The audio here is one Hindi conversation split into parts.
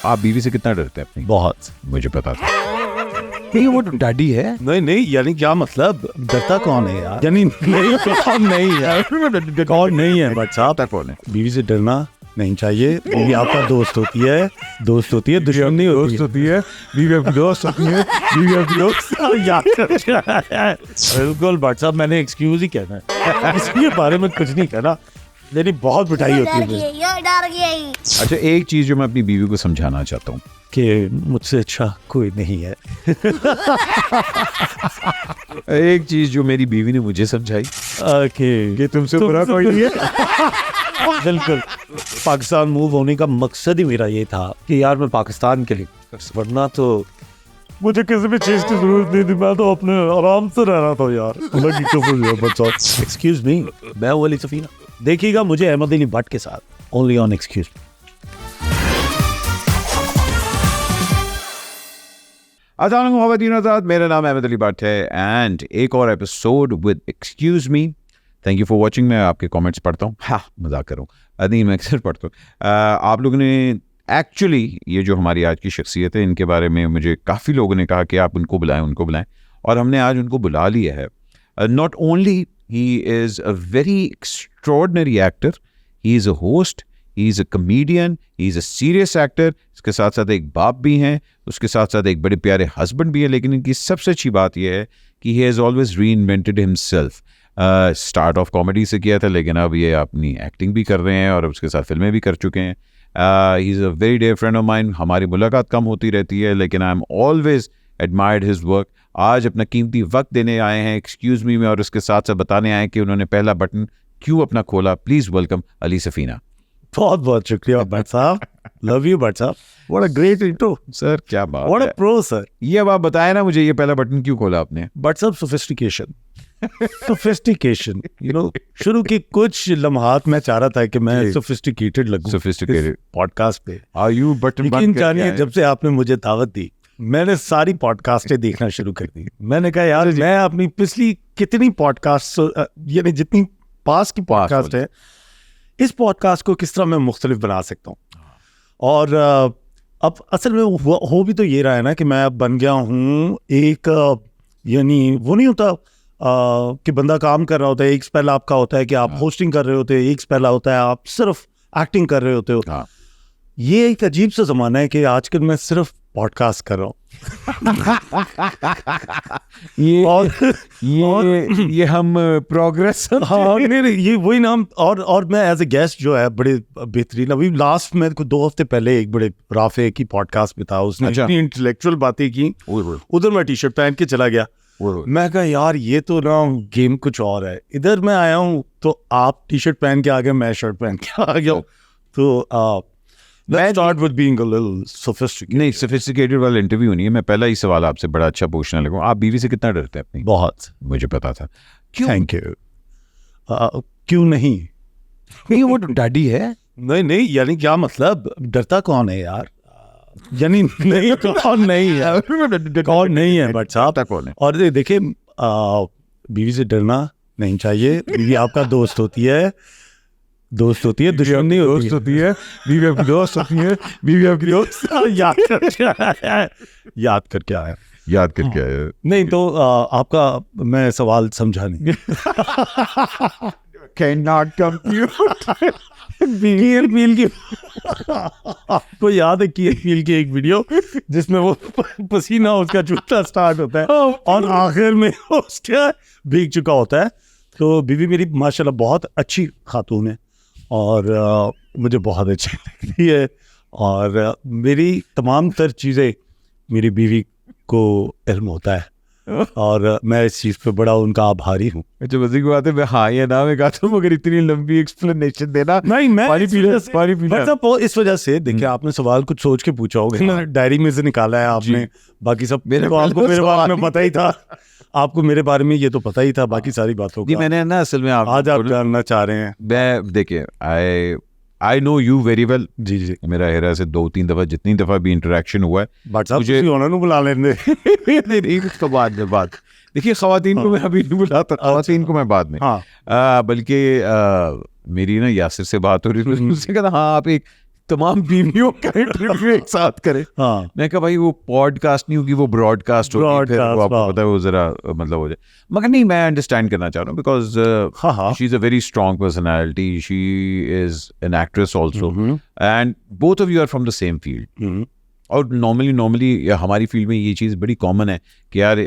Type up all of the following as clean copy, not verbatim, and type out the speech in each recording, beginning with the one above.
आप बीवी से कितना डरते हैं अपनी? बहुत। मुझे पता था। नहीं वो डैडी है। नहीं यानी क्या मतलब, डरता कौन है यार? यानी नहीं कौन नहीं है, कौन नहीं है बट साहब कौन है? बीवी से डरना नहीं चाहिए। बीवी आपका दोस्त होती है, दुश्मन नहीं होती है। बीवी आपकी दोस्त होती है, बीवी आपकी दोस्त याद कर। बिल्कुल बट साहब मैंने एक्सक्यूज ही कहना है, इसके बारे में कुछ नहीं कहना। मेरी बहुत पिटाई होती है। अच्छा एक चीज जो मैं अपनी बीवी को समझाना चाहता हूँ कि मुझसे अच्छा कोई नहीं है। एक चीज जो मेरी बीवी ने मुझे समझाई कि तुमसे बुरा कोई नहीं है। बिल्कुल। पाकिस्तान मूव होने का मकसद ही मेरा ये था कि यार मैं पाकिस्तान के लिए, वरना तो मुझे किसी भी चीज की जरूरत नहीं थी। मैं तो अपने आराम से रह रहा था यार। एक्सक्यूज मी, मैं हूं अली सफीना। देखिएगा मुझे अहमद अली भट्ट के साथ ओनली ऑन एक्सक्यूज मी। अस्सलाम वालेकुम आज़ाद, मेरा नाम अहमद अली भट्ट है एंड एक और episode with excuse me. Thank you for watching. मैं आपके कमेंट्स पढ़ता हूँ, हाँ मजाक कर रहा हूँ, नहीं मैं अक्सर पढ़ता हूँ। आप लोगों ने एक्चुअली ये जो हमारी आज की शख्सियत है इनके बारे में मुझे काफ़ी लोगों ने कहा कि आप उनको बुलाएं और हमने आज उनको बुला लिया है। Not only he is a very extraordinary actor, he is a host, he is a comedian, he is a serious actor. इसके साथ साथ एक बाप भी हैं, उसके साथ साथ एक बड़े प्यारे हस्बैंड भी हैं। लेकिन इनकी सबसे अच्छी बात यह है कि ही हैज़ ऑलवेज री invented himself. Start of comedy से किया था लेकिन अब ये अपनी एक्टिंग भी कर रहे हैं और उसके साथ फिल्में भी कर चुके हैं। He is a very dear friend of mine. हमारी मुलाकात कम होती रहती है लेकिन I am always admired his work. आज अपना कीमती वक्त देने आए हैं एक्सक्यूज मी में और उसके साथ साथ बताने आए कि उन्होंने पहला बटन क्यों अपना खोला। Please welcome Ali Safina. बहुत बहुत शुक्रिया भट्ट साहब। लव यू भट्ट साहब। What a great intro sir, क्या बात व्हाट है। A pro sir. ये अब आप बताएं ना मुझे, ये पहला बटन क्यों खोला आपने? भट्ट साहब सोफिस्टिकेशन यू नो, शुरू की कुछ लम्हात मैं चाह रहा था कि मैं सोफिस्टिकेटेड लगूं Sophisticated पॉडकास्ट पे। आर यू बटन लेकिन जानिए जब से आपने मुझे दावत दी मैंने सारी पॉडकास्टें देखना शुरू कर दी। मैंने कहा यार मैं अपनी पिछली कितनी पॉडकास्ट यानी जितनी पास की पॉडकास्ट है इस पॉडकास्ट को किस तरह मैं मुख्तलिफ बना सकता हूँ। और अब असल में हो भी तो ये रहा है ना कि मैं अब बन गया हूँ एक यानी वो नहीं होता कि बंदा काम कर रहा होता है, एक स्पेल आपका होता है कि आप होस्टिंग कर रहे होते हो, एक स्पेल होता है आप सिर्फ एक्टिंग कर रहे होते हो। ये एक अजीब सा ज़माना है कि आजकल मैं सिर्फ पॉडकास्ट कर रहा हूँ। ये हम प्रोग्रेस हाँ नहीं ये वही नाम। और मैं एज ए गेस्ट जो है बड़े बेहतरीन, अभी लास्ट में 2 हफ्ते पहले एक बड़े राफे की पॉडकास्ट में था, उसने इतनी इंटेलेक्चुअल बातें की, उधर मैं टी शर्ट पहन के चला गया। मैं कहा यार ये तो ना गेम कुछ और है। इधर मैं आया हूँ तो आप टी शर्ट पहन के आ गए, मैं शर्ट पहन के आ गया। तो Let's start with being a little sophisticated. नहीं, sophisticated वाला इंटरव्यू नहीं है। मैं पहला ही सवाल आपसे बड़ा अच्छा पूछने लगा। आप बीवी से कितना डरते हैं अपनी? बहुत। मुझे पता था। क्यों? Thank you. क्यों नहीं? नहीं वो डैडी है। नहीं यानी क्या मतलब, डरता कौन है यार? यानी नहीं कौन नहीं है, कौन नहीं है बट साहब कौन है? और देखिए बीवी से डरना नहीं चाहिए। बीवी आपका दोस्त होती है, दुश्मन नहीं होती है। बीवी आपकी दोस्त होती है, बीवी आपकी दोस्त याद करके आया। नहीं तो आपका मैं सवाल समझा नहीं। Cannot compute। बीवी अपील की आपको याद है कि अपील की एक वीडियो जिसमें वो पसीना उसका छूटना स्टार्ट होता है और आखिर में उसका भीग चुका होता है। तो बीवी मेरी माशाल्लाह बहुत अच्छी खातून है और मुझे बहुत अच्छी लगती है और मेरी तमाम तर चीज़ें मेरी बीवी को इल्म होता है और मैं इस चीज़ पे बड़ा उनका आभारी हूँ। अच्छा मज़े की बात है, मैं हाँ या ना में कहा था मगर इतनी लंबी एक्सप्लेनेशन देना नहीं, मैं पानी पीना मतलब इस वजह से देखिए आपने सवाल कुछ सोच के पूछा होगा ना, डायरी में से निकाला है आपने, बाकी सब आपको मेरे बारे में पता ही था, आपको मेरे बारे में ये तो पता ही था, बाकी सारी बातों का मैंने ना असल में आज आप जानना चाह रहे हैं। मैं देखिए I know you very well. जी मेरा हेरा से 2-3 दफ़ा जितनी दफ़ा भी इंटरेक्शन हुआ है मुझे बुला लेने इसको बाद देखिए ख़वातीन को मैं अभी नहीं बुलाता, ख़वातीन को मैं बाद में। हाँ बल्कि मेरी ना यासिर से बात हो रही थी, उसने कहा हाँ आप एक तमाम बीवियों का इंटरव्यू एक साथ करे। हाँ मैं कहा भाई वो पॉडकास्ट नहीं होगी, वो ब्रॉडकास्ट होगी, फिर Broadcast, वो आपको हाँ। पता है वो जरा मतलब हो जाए। मगर नहीं, मैं अंडरस्टैंड करना चाह रहा हूँ बिकॉज हाँ हाँ she is a very strong personality, she is an actress also, hmm, and both of you are from the same field. Hmm, और नॉर्मली हमारी फील्ड में ये चीज़ बड़ी कॉमन है कि यार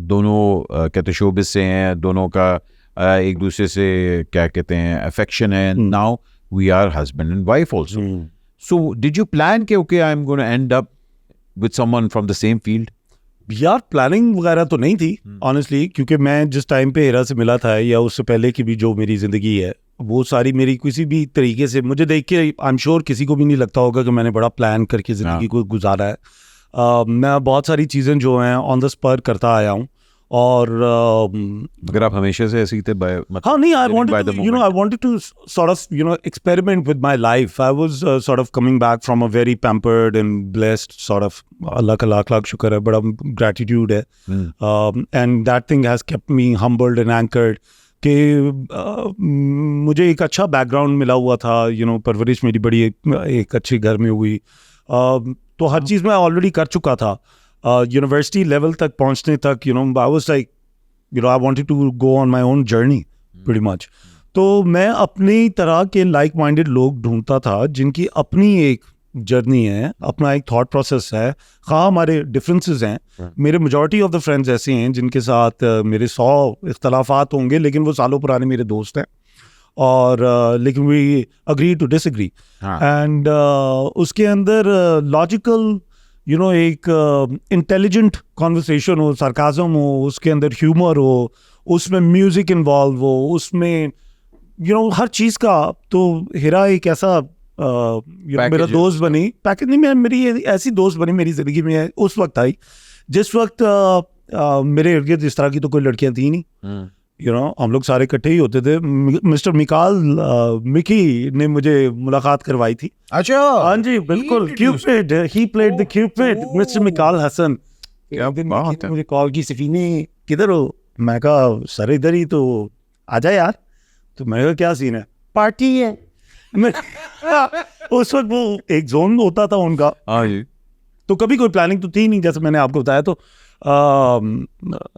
दोनों कहते शोबिज से हैं, दोनों का एक दूसरे से क्या कहते हैं अफेक्शन है। Now we are husband and wife also. Hmm. So did you plan कि okay I'm going to end up with someone from the same field? यार प्लानिंग वगैरह तो नहीं थी ऑनेस्टली, क्योंकि मैं जिस टाइम पे हीरा से मिला था या उससे पहले की भी जो मेरी ज़िंदगी है वो सारी मेरी किसी भी तरीके से मुझे देख के आई एम श्योर किसी को भी नहीं लगता होगा कि मैंने बड़ा प्लान करके ज़िंदगी को गुजारा है। मैं बहुत सारी चीज़ें जो हैं ऑन द स्पर करता आया हूँ और अगर आप हमेशा से ऐसी थे हाँ नहीं, I living by wanted the to, you know, I wanted to sort of, you know, experiment with my life. I was sort of coming back from a very pampered and blessed sort of, Allah का लाख लाख शुक्र है, बड़ा gratitude है, and that thing has kept me humbled and anchored कि मुझे एक अच्छा बैकग्राउंड मिला हुआ था, you know, परवरिश मेरी बड़ी एक अच्छे घर में हुई, तो हर चीज़ मैं ऑलरेडी कर चुका था। यूनिवर्सिटी लेवल तक पहुंचने तक, you know, I was like, you know, I wanted to go on my own journey pretty much. तो मैं अपनी तरह के लाइक माइंडेड लोग ढूंढता था जिनकी अपनी एक जर्नी है, अपना एक थॉट प्रोसेस है। हाँ हमारे डिफरेंसेस हैं, मेरे मेजॉरिटी ऑफ द फ्रेंड्स ऐसे हैं जिनके साथ मेरे 100 इख्तलाफात होंगे लेकिन वो सालों पुराने मेरे दोस्त हैं, और लेकिन we agree to disagree, and उसके अंदर लॉजिकल यू नो एक इंटेलिजेंट कॉन्वर्सेशन हो, सार्काज़म हो, उसके अंदर ह्यूमर हो, उसमें म्यूज़िक इन्वॉल्व हो, उसमें यू नो हर चीज़ का। तो हीरा एक ऐसा मेरा दोस्त बनी, पैकेज नहीं, मेरी ऐसी दोस्त बनी मेरी ज़िंदगी में उस वक्त आई जिस वक्त मेरे इर्द गिर्द इस तरह की तो कोई लड़कियां थी नहीं, यू नो हम लोग सारे इकट्ठे ही होते थे। मिस्टर मिकी ने मुझे मुलाकात करवाई थी। अच्छा हाँ जी बिल्कुल, Cupid, he played the Cupid, mister Mikal Hasan. क्या बात है। मुझे कॉल की, सफीनी किधर हो? मैं कहा सर इधर ही, तो आजा यार। तो मैंने कहा क्या सीन है? पार्टी है। उस वक्त वो एक जोन होता था उनका, हाँ जी। तो कभी कोई प्लानिंग तो थी नहीं जैसे मैंने आपको बताया। तो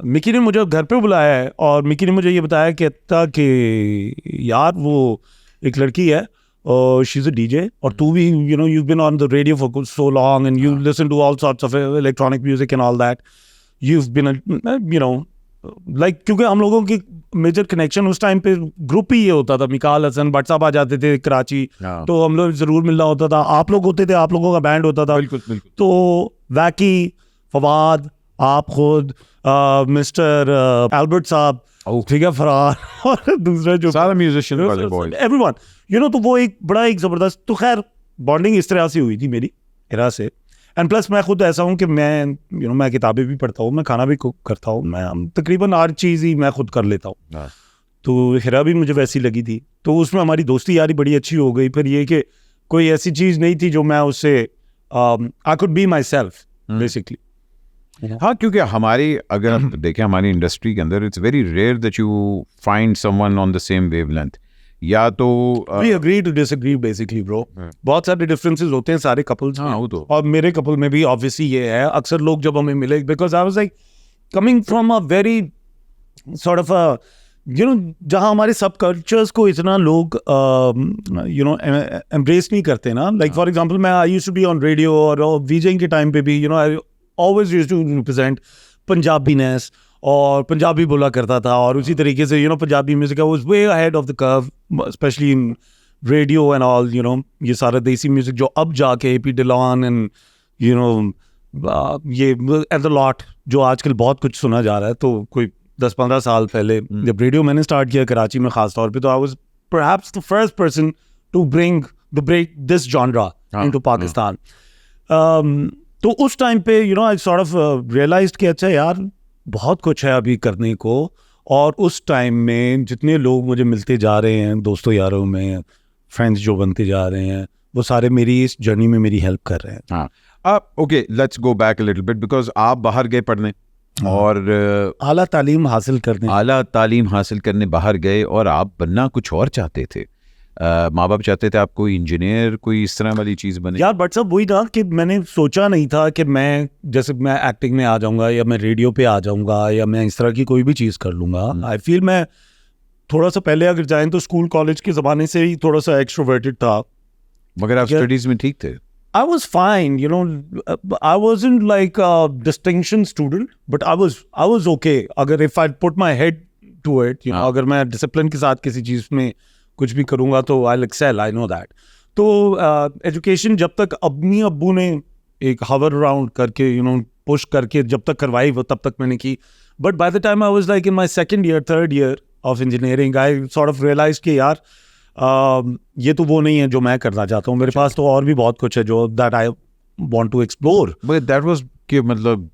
मिकी ने मुझे घर पे बुलाया है और मिकी ने मुझे ये बताया कहता कि यार वो एक लड़की है और शी इज़ अ डीजे, और तू भी you know you been on the radio for so long and you listen to all sorts of electronic music and all that, you been you know like, क्योंकि हम लोगों की मेजर कनेक्शन उस टाइम पे ग्रुप ही ये होता था, मिकाल हसन भट्ट साहब आ जाते थे कराची, तो हम लोग ज़रूर मिलना होता था। आप लोग होते थे, आप लोगों का बैंड होता था, बिल्कुल बिल्कुल। तो वैकी, फवाद, आप खुद, मिस्टर एल्बर्ट साहब, ठीक है, फरार और दूसरा जो सारा म्यूजिशियन वाले बॉयज, एवरीवन, यू नो, तो वो एक बड़ा एक ज़बरदस्त, तो खैर बॉन्डिंग इस तरह से हुई थी मेरी हीरा से। एंड प्लस मैं खुद ऐसा हूँ कि मैं यू नो मैं किताबें भी पढ़ता हूँ, मैं खाना भी कुक करता हूँ, मैं तकरीबन हर चीज़ ही मैं खुद कर लेता हूँ। तो हीरा भी मुझे वैसी लगी थी, तो उसमें हमारी दोस्ती यारी बड़ी अच्छी हो गई। फिर ये कि कोई ऐसी चीज़ नहीं थी जो मैं उससे I could be my self basically. हाँ, क्योंकि हमारी अगर आप देखें हमारी इंडस्ट्री के अंदर it's very rare that you find someone on the same wavelength, या तो We agree to disagree basically bro। बहुत सारे डिफरेंसेस होते हैं सारे कपल्स में, हाँ, वो तो। और मेरे कपल में भी ऑब्वियसली ये है। अक्सर लोग जब हमें मिले, because I was like coming from a very sort of a you know जहाँ हमारे सब कल्चर्स को इतना लोग यू नो एम्ब्रेस नहीं करते ना। लाइक फॉर एग्जांपल मैं I used to be on radio और वीजिंग के टाइम पे भी you know I always used to represent Punjabiness और पंजाबी बोला करता था, और उसी तरीके से you know Punjabi music was way ahead of the curve, especially in radio and all, you know ये सारा देसी म्यूजिक जो अब जाके AP Dhillon and you know ये एट द लॉट जो आजकल बहुत कुछ सुना जा रहा है। तो कोई 10-15 साल पहले जब रेडियो मैंने स्टार्ट किया कराची में खास तौर पे, तो I was perhaps the first person to break this genre into Pakistan. तो उस टाइम पे you know I sort of realised कि अच्छा यार बहुत कुछ है अभी करने को, और उस टाइम में जितने लोग मुझे मिलते जा रहे हैं दोस्तों यारों में, फ्रेंड्स जो बनते जा रहे हैं, वो सारे मेरी इस जर्नी में मेरी हेल्प कर रहे हैं। हाँ, okay, let's go back a little bit, because आप बाहर गए पढ़ने और आला तालीम हासिल करने बाहर गए और आप बनना कुछ और चाहते थे। माँ बाप चाहते थे आप कोई इंजीनियर कोई इस तरह वाली चीज़ बने? यार बट सब वही था कि मैंने सोचा नहीं था कि मैं जैसे मैं एक्टिंग में आ जाऊंगा या मैं रेडियो पे आ जाऊंगा या मैं इस तरह की कोई भी चीज़ कर लूंगा। आई फील मैं थोड़ा सा पहले अगर जाएं तो स्कूल कॉलेज के ज़माने से ही थोड़ा सा एक्सट्रोवर्टेड था। मगर आप स्टडीज में ठीक थे? I was fine, you know. I wasn't like a distinction student, but I was okay. अगर if I put my head to it, you know, अगर मैं discipline के साथ किसी चीज़ में कुछ भी करूँगा तो I'll excel. I know that. तो education जब तक अम्मी अब्बू ने एक hover around करके, you know, push करके जब तक करवाई वो तब तक मैंने की. But by the time I was like in my second year, third year of engineering, I sort of realized कि यार ये तो वो नहीं है जो मैं करना चाहता हूँ. मेरे पास तो और भी बहुत कुछ है जो that I want to explore. But that was कि मतलब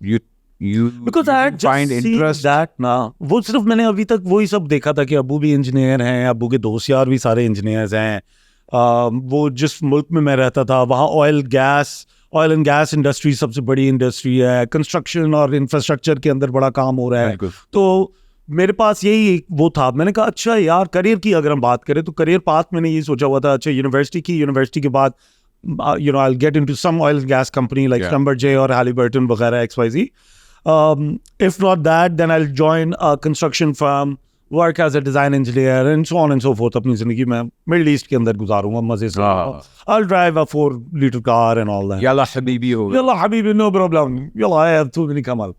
you Because I had just find seen interest that ना, वो सिर्फ मैंने अभी तक वही सब देखा था कि अब्बू भी इंजीनियर हैं, अब्बू के दोस्त यार भी सारे इंजीनियर्स हैं. वो जिस मुल्क में मैं रहता था वहाँ ऑयल एंड गैस इंडस्ट्री सबसे बड़ी इंडस्ट्री है. कंस्ट्रक्शन और इंफ्रास्ट्रक्चर के अंदर बड़ा काम हो रहा है. तो मेरे पास यही वो था. मैंने कहा अच्छा यार करियर की अगर हम बात करें तो करियर पाथ मैंने ये सोचा हुआ था. अच्छा यूनिवर्सिटी के बाद you know I'll get into some oil and gas company like Schlumberger or Halliburton वगैरह XYZ. If not that, then I'll join a construction firm, work as a design engineer and so on and so forth. अपनी जिंदगी में मिडिल ईस्ट के अंदर गुजारूंगा मजे से. I'll drive a 4-liter car and all that. यल्ला हबीबी हो यल्ला हबीबी no problem. यल्ला I have too many कमाल.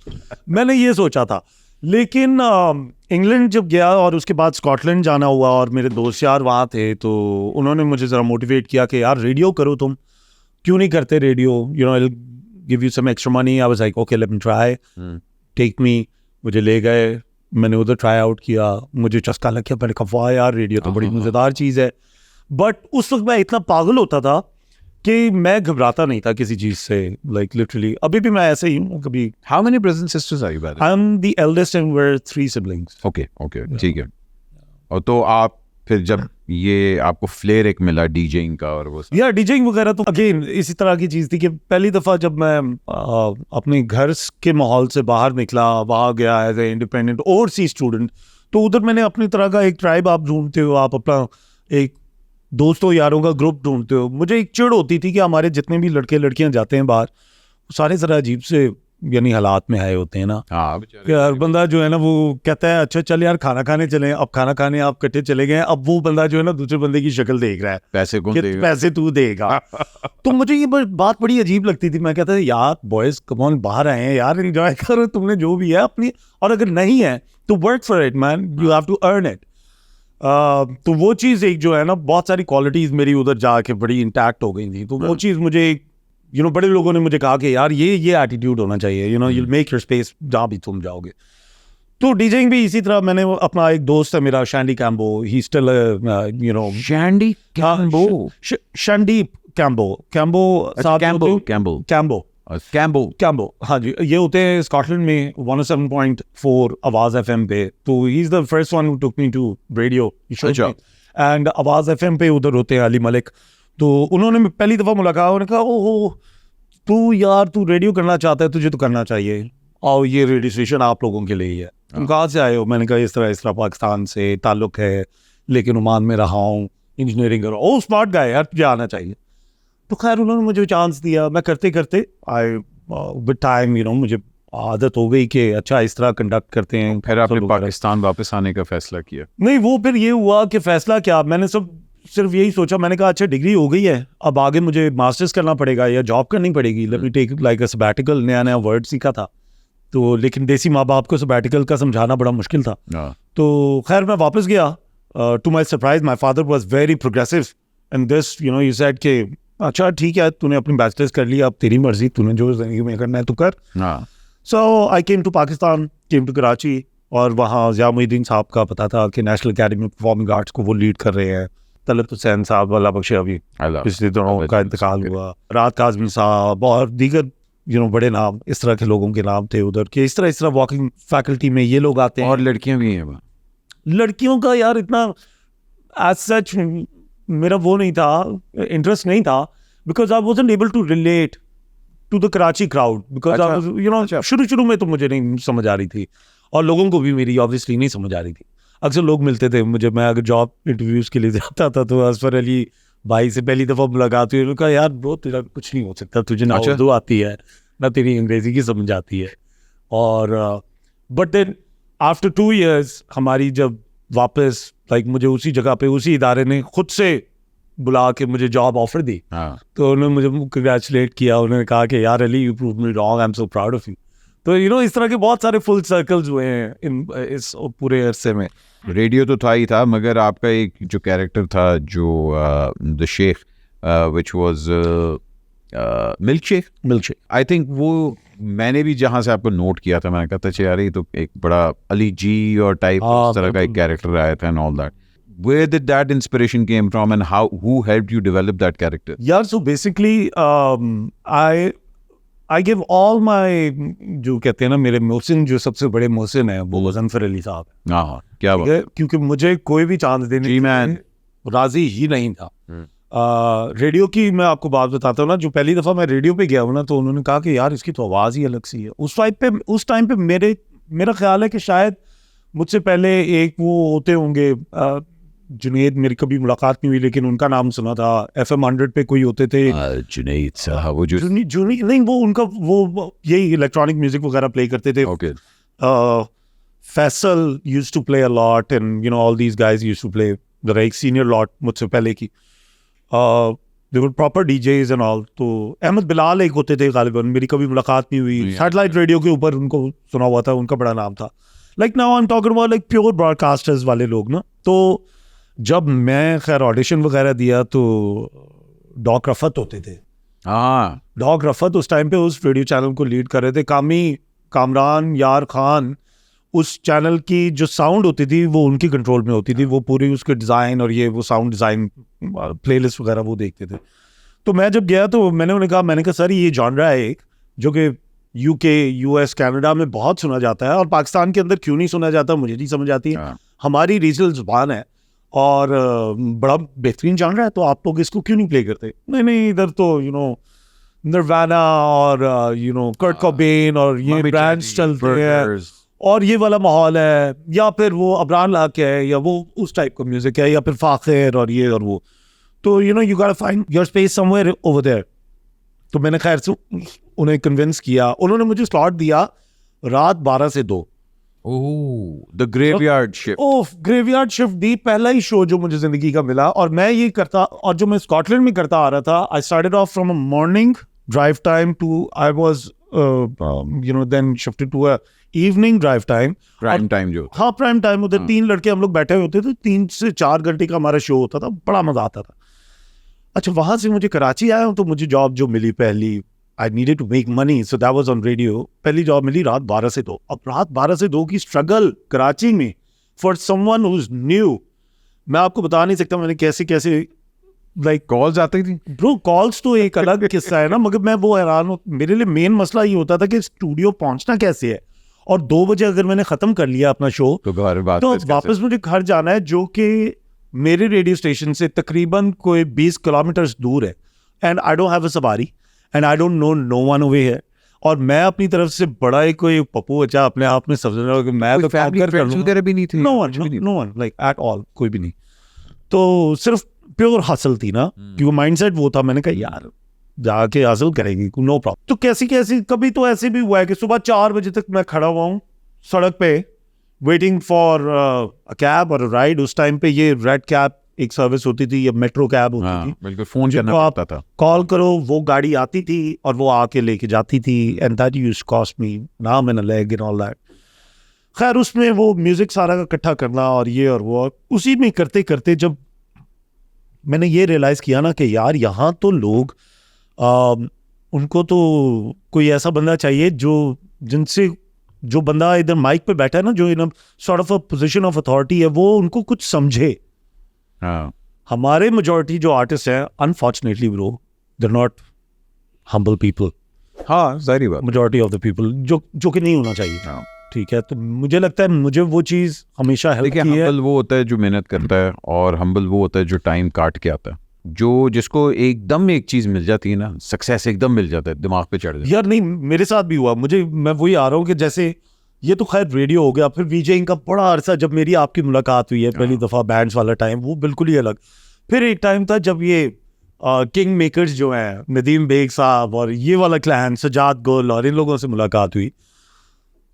मैंने ये सोचा था. लेकिन इंग्लैंड जब गया और उसके बाद स्कॉटलैंड जाना हुआ और मेरे दोस्त यार वहाँ थे तो उन्होंने मुझे ज़रा मोटिवेट किया कि यार रेडियो करो, तुम क्यों नहीं करते radio, you know I will give you some extra money. I was like okay let me try, take me. मुझे ले गए, मैंने उधर ट्राई आउट किया, मुझे चस्का लग गया. मैंने कहा वाह यार रेडियो तो बड़ी मज़ेदार चीज़ है. बट उस वक्त मैं इतना पागल होता था कि मैं घबराता नहीं था किसी चीज़ से. लाइक लिटरली अभी भी मैं ऐसे ही हूँ. कभी How many brothers and sisters are you by the way? I am the eldest and we're 3 siblings. Okay, ठीक है. और तो आप फिर जब ये आपको फ्लेयर एक मिला डीजेइंग का और वो या डीजेइंग वगैरह तो अगेन इसी तरह की चीज़ थी कि पहली दफ़ा जब मैं अपने घर के माहौल से बाहर निकला, वहाँ गया as a independent overseas student, तो उधर मैंने अपनी तरह का एक ट्राइब आप ढूंढते हो, आप अपना एक दोस्तों यारों का ग्रुप ढूंढते हो. मुझे एक चिढ़ होती थी कि हमारे जितने भी लड़के लड़कियां जाते हैं बाहर सारे ज़रा अजीब से यानी हालात में आए होते हैं ना. कि हर बंदा जो है ना वो कहता है अच्छा चल यार खाना खाने चले. अब खाना खाने आप इकट्ठे चले गए, अब वो बंदा जो है ना दूसरे बंदे की शक्ल देख रहा है, पैसे कौन देगा, पैसे तू देगा. तो मुझे ये बात बड़ी अजीब लगती थी. मैं कहता था यार बॉयज कम ऑन बाहर आए हैं यार, एंजॉय करो तुमने जो भी है अपनी, और अगर नहीं है तो work for it man, you have to earn it. तो वो चीज़ एक जो है ना बहुत सारी क्वालिटीज़ मेरी उधर जाके बड़ी इंटैक्ट हो गई थी. तो वो चीज़ मुझे यू नो बड़े लोगों ने मुझे कहा कि यार ये एटीट्यूड होना चाहिए, you know you make your space जहाँ भी तुम जाओगे. तो डीजेइंग भी इसी तरह. मैंने अपना एक दोस्त है मेरा Sandy Kambo, he still you know Sandy Kambo Sandeep Kambo हाँ जी, ये होते हैं स्कॉटलैंड में 107.4 आवाज़ FM पे. तो he is the first one who took me to radio and Awaz FM पे उधर होते हैं अली मलिक. तो उन्होंने पहली दफ़ा मुलाकात, उन्होंने कहा ओहो तू यार तू रेडियो करना चाहता है, तुझे तो करना चाहिए, और ये रेडियो स्टेशन आप लोगों के लिए ही है. तुम कहाँ से आए हो? मैंने कहा इस तरह पाकिस्तान से ताल्लुक़ है लेकिन ओमान में रहा हूँ, इंजीनियरिंग करो. ओ स्मार्ट गाय यार तुझे आना चाहिए. तो खैर उन्होंने मुझे चांस दिया. मैं करते करते आई विद टाइम यू नो मुझे आदत हो गई कि अच्छा इस तरह कंडक्ट करते हैं. फिर आपने पाकिस्तान वापस आने का फैसला किया? नहीं, वो फिर ये हुआ कि फैसला क्या, मैंने सिर्फ यही सोचा. मैंने कहा अच्छा डिग्री हो गई है, अब आगे मुझे मास्टर्स करना पड़ेगा या जॉब करनी पड़ेगी. Let me take like a sabbatical. नया वर्ड सीखा था तो, लेकिन देसी माँ बाप को सबैटिकल का समझाना बड़ा मुश्किल था. तो खैर मैं वापस गया. To my surprise my father was very progressive and this you know you said कि अच्छा ठीक है तूने अपनी बैचलर्स कर लिया, अब तेरी मर्जी, तूने जो जिंदगी में करना है तू कर. So I came to Pakistan, came to Karachi, और वहाँ ज़िया मुहीद्दीन साहब का पता था कि national academy of performing arts को वो लीड कर रहे हैं. तलत हुसैन साहब अल्लाह बख्शे अभी पिछले दिनों का इंतकाल हुआ. राहत काज़मी साहब और दीगर यू नो बड़े नाम, इस तरह के लोगों के नाम थे उधर कि इस तरह वॉकिंग फैकल्टी में ये लोग आते हैं. और लड़कियां भी हैं? लड़कियों का यार इतना एज सच मेरा वो नहीं था, इंटरेस्ट नहीं था, because I wasn't able to relate to the Karachi crowd. Because you know शुरू में तो मुझे नहीं समझ आ रही थी और लोगों को भी मेरी ऑब्वियसली नहीं समझ आ रही थी. अक्सर लोग मिलते थे मुझे, मैं अगर जॉब इंटरव्यूज के लिए जाता था तो असफर अली भाई से पहली दफ़ा मुलाकात हुई, उन्होंने कहा यार ब्रो तेरा कुछ नहीं हो सकता, तुझे ना अच्छा। उर्दू आती है ना तेरी अंग्रेज़ी की समझ आती है। और बट देन आफ्टर 2 years हमारी जब वापस लाइक मुझे उसी जगह पे उसी इदारे ने खुद से बुला के मुझे जॉब ऑफर दी, हाँ तो उन्होंने मुझे कंग्रेचुलेट किया, उन्होंने कहा कि यार Ali you prove me wrong, I am so proud of you. तो यू नो इस तरह के बहुत सारे फुल सर्कल्स हुए हैं इस पूरे अरसे में। रेडियो तो था ही था, मगर आपका एक जो कैरेक्टर था जो the sheikh which was milk shake, I think वो मैंने भी जहाँ से आपको नोट किया था, मैंने कहा था अच्छा यार ये तो एक बड़ा अली जी और टाइप हाँ, इस तरह का एक कैरेक्टर आया था and all that. Where did that inspiration came from and who helped you develop that character? यार so basically I give all my, जो कहते हैं ना मेरे मोहसिन, जो सबसे बड़े मोहसिन है वो गजनफर अली साहब है। हाँ क्या ठीक बात। है, क्योंकि मुझे कोई भी चांस देने जी मैन। के राजी ही नहीं था। रेडियो की मैं आपको बात बताता हूँ ना, जो पहली दफ़ा मैं रेडियो पे गया हूँ ना, तो उन्होंने कहा कि यार इसकी तो आवाज़ ही अलग सी है। उस टाइम पे मेरा ख्याल है कि शायद मुझसे पहले एक वो होते होंगे जुनेद, मेरी कभी मुलाकात नहीं हुई लेकिन उनका नाम सुना था। FM 100 पे कोई होते थे जुनैद साहब, वो जो जुनी नहीं, वो उनका वो यही इलेक्ट्रॉनिक म्यूजिक वगैरह प्ले करते थे। Okay Faisal used to play a lot and you know all these guys used to play, जरा एक सीनियर लॉट मुझसे पहले की, they were proper DJs and all. तो अहमद बिलाल एक होते थे गालिबन, मेरी कभी मुलाकात नहीं हुई। सैटेलाइट रेडियो के ऊपर उनको सुना हुआ था, उनका बड़ा नाम था। Like now I am talking about like pure broadcasters वाले लोग ना। तो जब मैं खैर ऑडिशन वगैरह दिया तो डॉक रफत होते थे। हाँ डॉग रफत उस टाइम पे उस रेडियो चैनल को लीड कर रहे थे। कामरान यार खान, उस चैनल की जो साउंड होती थी वो उनकी कंट्रोल में होती थी, वो पूरी उसके डिज़ाइन और ये वो साउंड डिज़ाइन प्लेलिस्ट वगैरह वो देखते थे। तो मैं जब गया तो मैंने कहा सर ये जॉनरा है एक जो कि UK US कनाडा में बहुत सुना जाता है और पाकिस्तान के अंदर क्यों नहीं सुना जाता मुझे नहीं समझ आती है। हमारी रीजनल जुबान है और बड़ा बेहतरीन जॉनरा है, तो आप लोग इसको क्यों नहीं प्ले करते? नहीं इधर तो यू नो निर्वाना और यू नो कर्ट कोबेन और ये ब्रांड्स चलते हैं और ये वाला माहौल है, या फिर वो अबरान लाके है, या वो उस टाइप का म्यूजिक है, या फिर फाखिर और ये और वो। तो you know you got to find your space somewhere over there. तो मैंने खैर से उन्हें कन्विंस किया, उन्होंने मुझे स्लॉट दिया रात 12 से 2। The graveyard shift. Graveyard shift दी पहला ही शो जो मुझे जिंदगी का मिला। और मैं ये करता, और जो मैं स्कॉटलैंड में करता आ रहा था, I started off from a morning drive time to I was you know then shifted to a evening drive time. Prime time जो, हाँ प्राइम टाइम, उधर 3 लड़के हम लोग बैठे होते थे, 3 से 4 घंटे का हमारा शो होता था, बड़ा मजा आता था। अच्छा, वहां से मुझे कराची आया हूँ तो मुझे जॉब जो मिली पहली, I needed to make money, so that was on radio. पहली जॉब मिली रात 12 से 2। अब रात 12 से 2 की स्ट्रगल कराची में for someone who's new, मैं आपको बता नहीं सकता मैंने कैसे लाइक कॉल्स आती थी ब्रो। कॉल्स तो एक अलग किस्सा है ना, मगर मैं वो हैरान हूँ। मेरे लिए मेन मसला ये होता था कि स्टूडियो पहुंचना कैसे है, और 2 बजे अगर मैंने खत्म कर लिया अपना शो तो घर बात तो वापस मुझे घर जाना है, जो कि मेरे रेडियो स्टेशन से तकरीबन कोई 20 किलोमीटर दूर है। And I don't have a सवारी and I don't know no one over here. और मैं अपनी तरफ से बड़ा ही कोई पप्पू बच्चा अपने आप में समझ रहा हूँ कि मैं तो फैमिली फ्रेंड्स वगैरह भी नहीं थे। No one like at all, कोई भी नहीं। तो सिर्फ प्योर हासिल थी ना, क्योंकि माइंडसेट वो था। मैंने कहा यार जाके हासिल करेंगे, नो प्रॉब्लम। तो कैसी कभी तो ऐसे भी हुआ है कि सुबह 4 बजे तक मैं खड़ा हुआ हूँ सड़क पे वेटिंग फॉर अ कैब और राइड। उस टाइम पे ये रेड कैब एक सर्विस होती थी, या मेट्रो कैब होती थी, बिल्कुल फोन करना पड़ता था, कॉल करो वो गाड़ी आती थी और वो आके लेके जाती थी। And that used cost me नाम and a leg and all that. खैर उसमें वो म्यूजिक सारा का इकट्ठा करना और ये और वो, उसी में करते करते जब मैंने ये रियलाइज किया ना कि यार यहाँ तो लोग उनको तो कोई ऐसा बंदा चाहिए जो बंदा इधर माइक पे बैठा है ना, जो in sort of a position of authority है, वो उनको कुछ समझे। हमारे मेजॉरिटी जो आर्टिस्ट हैं, unfortunately bro, they are not humble people. हाँ जाहिर बात, मेजॉरिटी ऑफ द पीपल जो कि नहीं होना चाहिए। ठीक है, तो मुझे लगता है मुझे वो चीज़ हमेशा हेल्प की है। हम्बल वो होता है जो मेहनत करता है, और हम्बल वो होता है जो टाइम काट के आता है, जो जिसको एकदम एक चीज़ मिल जाती है ना, सक्सेस एकदम मिल जाता है, दिमाग पे चढ़ जाता है। यार नहीं, मेरे साथ भी हुआ। मैं वही आ रहा हूँ कि जैसे ये तो खैर रेडियो हो गया, फिर वीजेइंग का बड़ा अरसा जब मेरी आपकी मुलाकात हुई है पहली दफ़ा बैंड्स वाला टाइम, वो बिल्कुल ही अलग। फिर एक टाइम था जब ये किंग मेकर्स जो हैं, नदीम बेग साहब और ये वाला क्लैन, सजाद गुल और इन लोगों से मुलाकात हुई,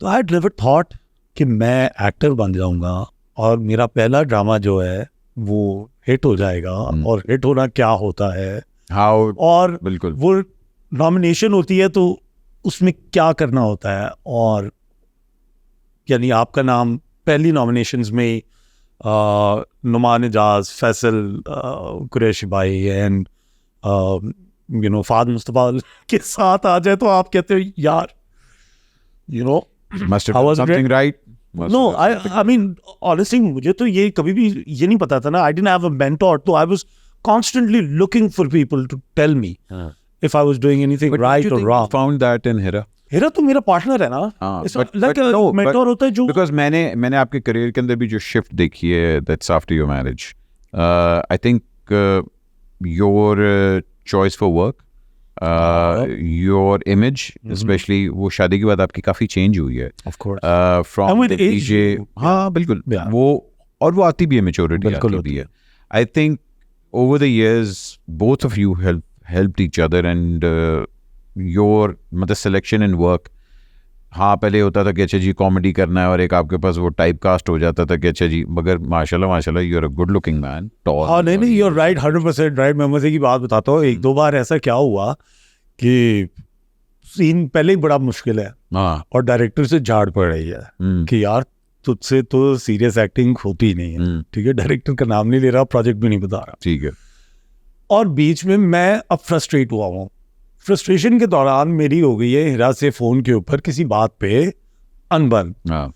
तो आई नेवर थॉट कि मैं एक्टर बन जाऊंगा और मेरा पहला ड्रामा जो है वो हिट हो जाएगा। और हिट होना क्या होता है, हाउ, और बिल्कुल वो नॉमिनेशन होती है तो उसमें क्या करना होता है। और यानी आपका नाम पहली नॉमिनेशंस में नुमान एजाज, फैसल कुरैशी भाई एंड फाद मुस्तफा के साथ आ जाए, तो आप कहते हो यार must have how done was it? something right. No, I mean honestly मुझे तो ये कभी भी ये नहीं पता था ना, I didn't have a mentor, तो I was constantly looking for people to tell me if I was doing anything But right don't you or think wrong. you found that in Hira? Hera तो मेरा पार्टनर है ना, It's but like a no, mentor होता है जो because मैंने आपके करियर के अंदर भी जो शिफ्ट देखी है, that's after your marriage. I think your choice for work, your image, especially वो शादी के बाद आपकी काफी चेंज हुई है. of course From And with the age, DJ, हाँ बिल्कुल, Yeah. वो और वो आती भी है, मेच्योरिटी बिल्कुल आती भी है. I think over the years both of you helped each other and your मतलब सिलेक्शन इन वर्क. हाँ पहले होता था कि अच्छा जी कॉमेडी करना है और एक आपके पास वो टाइप कास्ट हो जाता था कि अच्छा जी, मगर माशाल्लाह you are a good looking man, tall. हाँ नहीं you're right 100% राइट। मैं मजे की बात बताता हूँ, एक दो बार ऐसा क्या हुआ कि सीन पहले ही बड़ा मुश्किल है हाँ और डायरेक्टर से झाड़ पड़ रही है कि यार तुझसे तो सीरियस एक्टिंग होती ही नहीं है, ठीक है, डायरेक्टर का नाम नहीं ले रहा, प्रोजेक्ट भी नहीं बता रहा, ठीक है. और बीच में मैं अब फ्रस्ट्रेट हुआ हूँ। फ्रस्ट्रेशन के दौरान मेरी हो गई है हिरा से फोन के ऊपर किसी बात पे अनबन। हाँ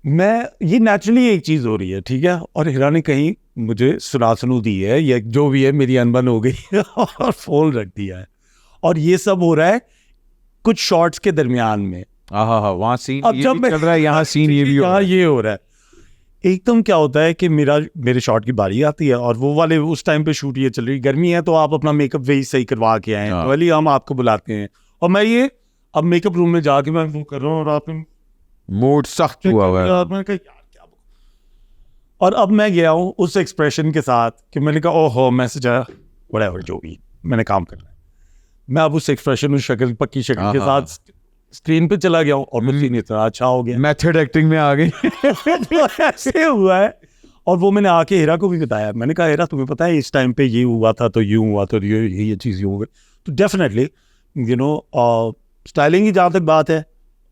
मैं ये नेचुरली एक चीज हो रही है, ठीक है, और हिरा ने कहीं मुझे सुनू दी है या जो भी है, मेरी अनबन हो गई है और फोन रख दिया है, और ये सब हो रहा है कुछ शॉर्ट्स के दरमियान में। हाँ वहाँ सीन अब ये जब भी मैं चल रहा है, यहाँ सीन ये भी हो रहा यहाँ है. ये हो रहा है, एकदम क्या होता है कि मेरे शॉट की बारी आती है और वो वाले उस टाइम पे शूट ये चल रही, गर्मी है तो आप अपना मेकअप वही सही करवा के आए, हाँ. तो अली हम आपको बुलाते हैं, और मैं ये अब मेकअप रूम में जाके मैं वो कर रहा हूँ और आप मूड सख्त हुआ हुआ है. मैंने कहा यार क्या, और अब मैं गया हूँ उस एक्सप्रेशन के साथ कि मैंने कहा ओहो मैसेज आया, व्हाटएवर जो भी मैंने काम करना है, मैं अब उस एक्सप्रेशन उस शक्ल पक्की शक्ल के हाँ. साथ स्क्रीन पे चला गया हूँ और मुझे इतना अच्छा हो गया। मेथड एक्टिंग में आ गई. तो ऐसे हुआ है, और वो मैंने आके हिरा को भी बताया, मैंने कहा हिरा तुम्हें पता है इस टाइम पे ये हुआ था तो यूं हुआ, तो ये चीज़ यूं हो गई। तो डेफिनेटली स्टाइलिंग की जहाँ तक बात है,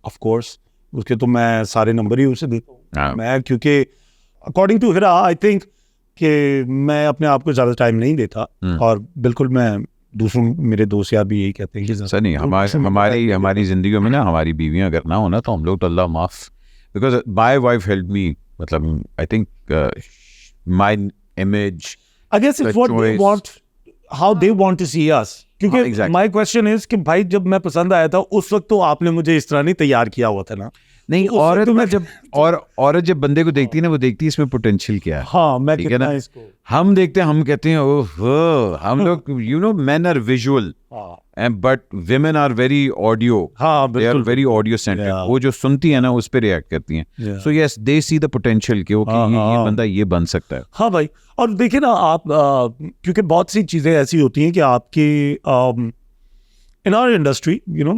ऑफ कोर्स उसके तो मैं सारे नंबर ही उसे देता हाँ. हूँ मैं, क्योंकि according to Hira I think कि मैं अपने आप को ज़्यादा टाइम नहीं देता, और बिल्कुल मैं दूसरों मेरे दोस्त यार भी यही कहते हैं कि सर नहीं, हमारी जिंदगी में ना हमारी बीवियां अगर ना हो ना तो हम लोग तो अल्लाह माफ, because my wife help me, मतलब I think my image, I guess it's what they want, how they want to see us. क्योंकि exactly. my question is कि भाई जब मैं पसंद आया था उस वक्त तो आपने मुझे इस तरह नहीं तैयार किया हुआ था ना। नहीं, उस औरत वक्त में जब औरत जब बंदे को देखती है ना, वो देखती है इसमें पोटेंशियल क्या है. हाँ मैं ठीक है कितना ना, इसको हम देखते हैं, हम कहते हैं ओह, हम लोग men are visual but women are very audio, हाँ दे आर बिल्कुल वेरी ऑडियो सेंट्रिक. Yeah. वो जो सुनती है ना उस पे रिएक्ट करती हैं. Yeah. So yes they see the potential कि ओके ये बंदा ये बन सकता है. हाँ भाई, और देखिए ना आप क्योंकि बहुत सी चीज़ें ऐसी होती हैं कि आपकी इन आवर इंडस्ट्री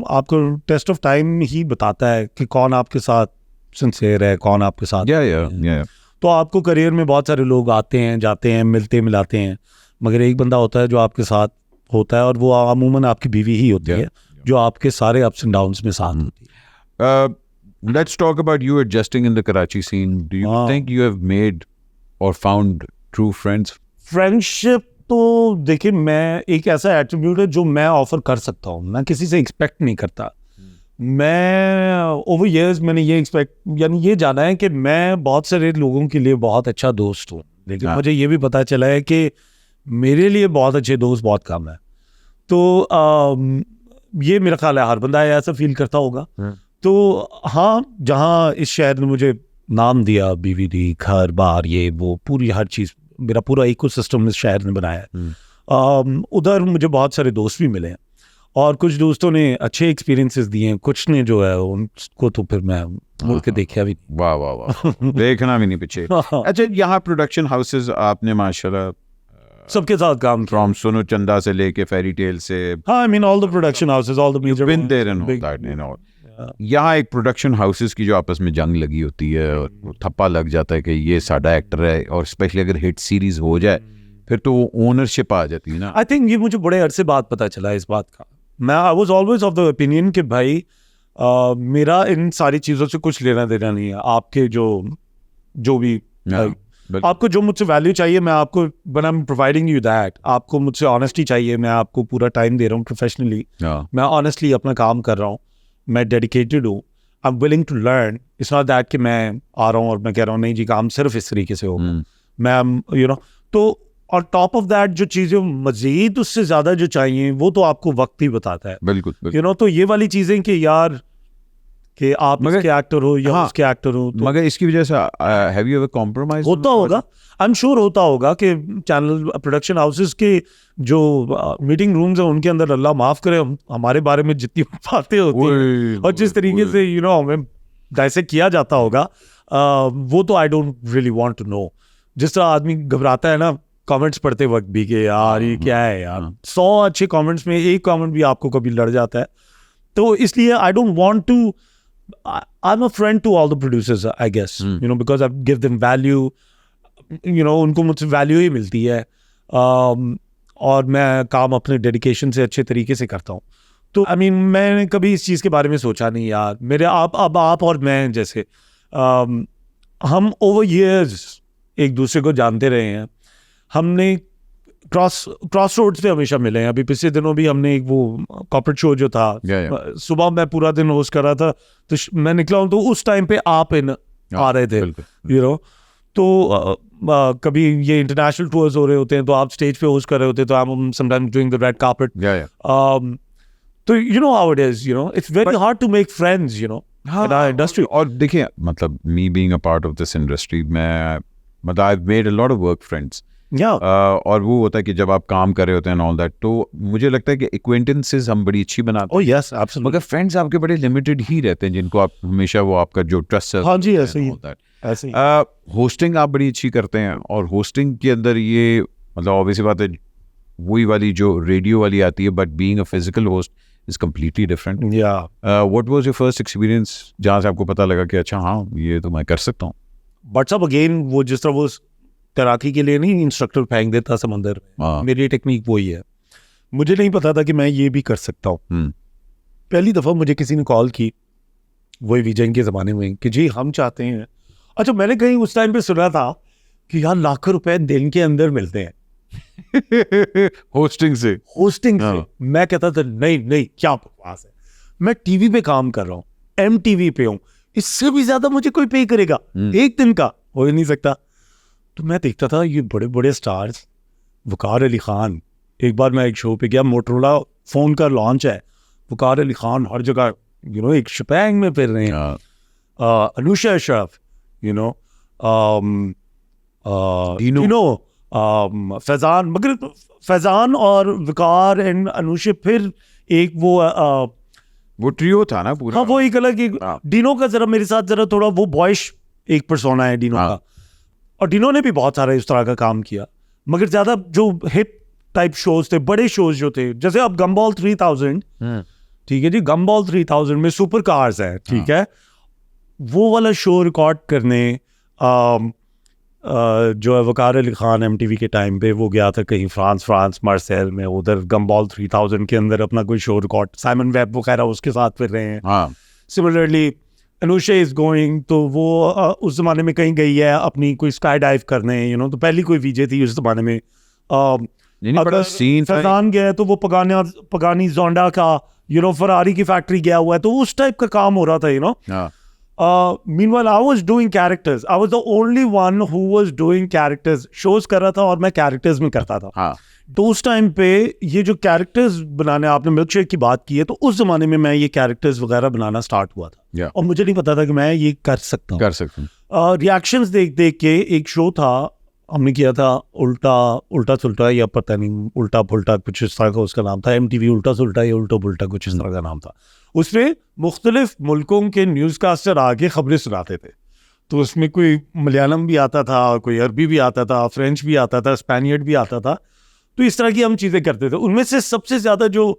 आपको टेस्ट ऑफ टाइम ही बताता है कि कौन आपके साथ सिंसियर है, कौन आपके साथ या तो आपको करियर में बहुत सारे लोग आते हैं जाते हैं मिलते मिलाते हैं, मगर एक बंदा होता है जो आपके साथ होता है, और वो अमूमन आपकी बीवी ही होती है जो आपके सारे अप्स एंड डाउन्स में साथ होती है. Let's talk about you adjusting in the Karachi scene. Do you think you have made or found true friends? Friendship तो देखिए, मैं एक ऐसा एट्रीब्यूट है जो मैं ऑफर कर सकता हूँ, मैं किसी से एक्सपेक्ट नहीं करता. मैं ओवर इयर्स मैंने ये यानी ये जाना है कि मैं बहुत सारे लोगों के लिए बहुत अच्छा दोस्त हूँ, लेकिन मुझे ये भी पता चला है कि मेरे लिए बहुत अच्छे दोस्त बहुत कम है. तो ये मेरा ख्याल है हर बंदा ऐसा फील करता होगा. तो हाँ, जहाँ इस शहर ने मुझे नाम दिया, बीवी दी, घर बार, ये वो पूरी हर चीज़, मेरा पूरा इकोसिस्टम इस शहर ने बनाया है, उधर मुझे बहुत सारे दोस्त भी मिले हैं, और कुछ दोस्तों ने अच्छे एक्सपीरियंसेस दिए हैं, कुछ ने जो है उनको तो फिर मैं मुड़ के देखा भी नहीं। वाह वाह वाह देखना भी नहीं पीछे। अच्छा, यहाँ प्रोडक्शन हाउसेस आपने माशाल्लाह सबके साथ काम किया। फ्रॉम सोनू चंदा से लेके फेरी टेल से, हाँ, I mean all the production houses, all the major been there and all that, you know. यहाँ एक प्रोडक्शन हाउसेस की जो आपस में जंग लगी होती है और वो थप्पा लग जाता है कि ये साडा एक्टर है, और स्पेशली अगर हिट सीरीज हो जाए फिर तो ओनरशिप आ जाती है ना। आई थिंक ये मुझे बड़े अरसे बाद पता चला इस बात का। मैं I was always of the opinion कि भाई मेरा इन सारी चीज़ों से कुछ लेना देना नहीं है। आपके जो भी आपको जो मुझसे वैल्यू चाहिए मैं आपको, but I am providing you that. आपको मुझसे ऑनेस्टी चाहिए, मैं आपको पूरा टाइम दे रहा हूँ प्रोफेशनली। मैं ऑनेस्टली अपना काम कर रहा हूँ, मैं डेडिकेटेड हूँ, I am willing to learn. It's not that कि मैं आ रहा हूँ और मैं कह रहा हूँ नहीं जी काम सिर्फ इस तरीके से होगा। मैं यू नो तो और टॉप ऑफ दैट जो चीज़ें मजीद उससे ज़्यादा जो चाहिए वो तो आपको वक्त ही बताता है। बिल्कुल यू नो तो ये वाली चीज़ें कि यार कि आप इसके एक्टर हो या उसके एक्टर हो, तो मगर इसकी वजह से हैव यू एवर कॉम्प्रोमाइज? होता होगा, आई एम श्योर होता होगा कि चैनल प्रोडक्शन हाउसेस के जो मीटिंग रूम्स हैं उनके अंदर अल्लाह माफ़ करे हमारे बारे में जितनी बातें होती हैं और जिस तरीके से यू नो हमें डाइसेक्ट किया जाता होगा, वो तो I don't really want to know. जिस तरह आदमी घबराता है ना कमेंट्स पढ़ते वक्त भी कि यार ये क्या है यार, 100 अच्छे कमेंट्स में एक कमेंट भी आपको कभी लड़ जाता है। तो इसलिए I don't want to, I'm a friend to all the producers, I guess, you know, because I give them value, you know, उनको मुझसे वैल्यू ही मिलती है, और मैं काम अपने डेडिकेशन से अच्छे तरीके से करता हूँ। तो I mean, मैंने कभी इस चीज़ के बारे में सोचा नहीं यार। मेरे आप और मैं जैसे हम ओवर ईयर्स एक दूसरे को जानते रहे हैं, हमने क्रॉस रोड्स पे हमेशा मिले हैं। अभी पिछले दिनों भी हमने एक वो कॉर्पोरेट शो जो था, सुबह मैं पूरा दिन होस्ट कर रहा था, तो मैं निकला हूँ तो उस टाइम पे आप आ रहे थे, यू नो। तो कभी ये इंटरनेशनल टूर्स हो रहे होते हैं तो आप स्टेज पे होस्ट कर रहे होते हैं, तो I am sometimes doing the red carpet. तो you know how it is, you know it's very hard to make friends, you know, in our industry. और देखिए मतलब me being a part of this industry, मैं मतलब I made a lot of work friends. और वो होता है कि जब आप काम कर रहे होते हैं ऑल दैट, तो मुझे लगता है कि एक्वेंटेंसेस हम बड़ी अच्छी बनाते हैं। Yes absolutely. मगर फ्रेंड्स आपके बड़े लिमिटेड ही रहते हैं जिनको आप हमेशा वो आपका जो ट्रस्ट है। हाँ जी, ऐसे ही। होस्टिंग आप बड़ी अच्छी करते हैं, और होस्टिंग के अंदर ये मतलब ऑब्वियसली बात है वही वाली जो रेडियो वाली आती है, but being a physical host is completely different. What was your first experience जहाँ से आपको पता लगा कि अच्छा हाँ ये तो मैं कर सकता हूँ? बट सब अगेन वो जिस तरह वो तैराकी के लिए नहीं इंस्ट्रक्टर फेंक देता समंदर में, मेरी टेक्निक वही है। मुझे नहीं पता था कि मैं ये भी कर सकता हूँ। पहली दफ़ा मुझे किसी ने कॉल की, वही विजय के ज़माने में, कि जी हम चाहते हैं। अच्छा, मैंने कहीं उस टाइम पे सुना था कि यार लाखों रुपए दिन के अंदर मिलते हैं होस्टिंग से। मैं कहता था नहीं क्या बकवास है, मैं टीवी पे काम कर रहा हूँ, MTV पे हूँ, इससे भी ज्यादा मुझे कोई पे करेगा एक दिन का, हो ही नहीं सकता। तो मैं देखता था ये बड़े बड़े स्टार्स, वकार अली खान, एक बार मैं एक शो पे गया, मोटरोला फोन का लॉन्च है, वकार अली खान हर जगह यू नो एक शपैंग में फिर रहे हैं, अनुषा अशरफ, यू नो फैजान, मगर फैजान और वकार एंड अनुषा, फिर एक वो ट्रियो था ना पूरा। हाँ, वो एक अलग डीनो का जरा मेरे साथ जरा थोड़ा वो बॉयश एक पर्सोना है डीनो का, और डीनो ने भी बहुत सारा इस तरह का काम किया, मगर ज्यादा जो हिट टाइप शोज थे, बड़े शोज जो थे, जैसे अब गम्बॉल 3000, ठीक है जी, गम्बॉल 3000 में सुपर कार्स है, ठीक है, वो वाला शो रिकॉर्ड करने जो है वकार अली खान MTV के टाइम पे वो गया था कहीं फ्रांस मार्सेल में, उधर गम्बॉल 3000 के अंदर अपना कोई शो रिकॉर्ड, साइमन वेब वगैरह उसके साथ फिर रहे हैं। सिमिलरली अनुषा इज गोइंग, तो वो उस जमाने में कहीं गई है अपनी कोई स्काई डाइव करने, यू नो, तो पहली कोई विजय थी उस जमाने में। फैजान गया तो वो पगानी जोंडा का, यू नो, फरारी की फैक्ट्री गया हुआ है, तो उस टाइप का काम हो रहा था, you know. Meanwhile, I was doing characters. I was the only one who was doing characters. Shows कर रहा था और मैं characters में करता था। तो उस टाइम पे ये जो characters बनाने, आपने मिल्कशेक की बात की है, तो उस जमाने में मैं ये characters वगैरह बनाना स्टार्ट हुआ था, और मुझे नहीं पता था कि मैं ये कर सकता हूँ। रिएक्शंस देख के एक शो था हमने किया था उल्टा सुल्टा या पता नहीं उल्टा पुल्टा कुछ इस तरह का उसका नाम था, MTV उल्टा सुल्टा या उल्टा पुल्टा कुछ इस तरह का नाम था। उसमें मुख्तलिफ मुल्कों के न्यूज़ कास्टर आके खबरें सुनाते थे। तो उसमें कोई मलयालम भी आता था, कोई अरबी भी आता था, फ्रेंच भी आता था, स्पेनियड भी आता था। तो इस तरह की हम चीज़ें करते थे। उनमें से सबसे ज़्यादा जो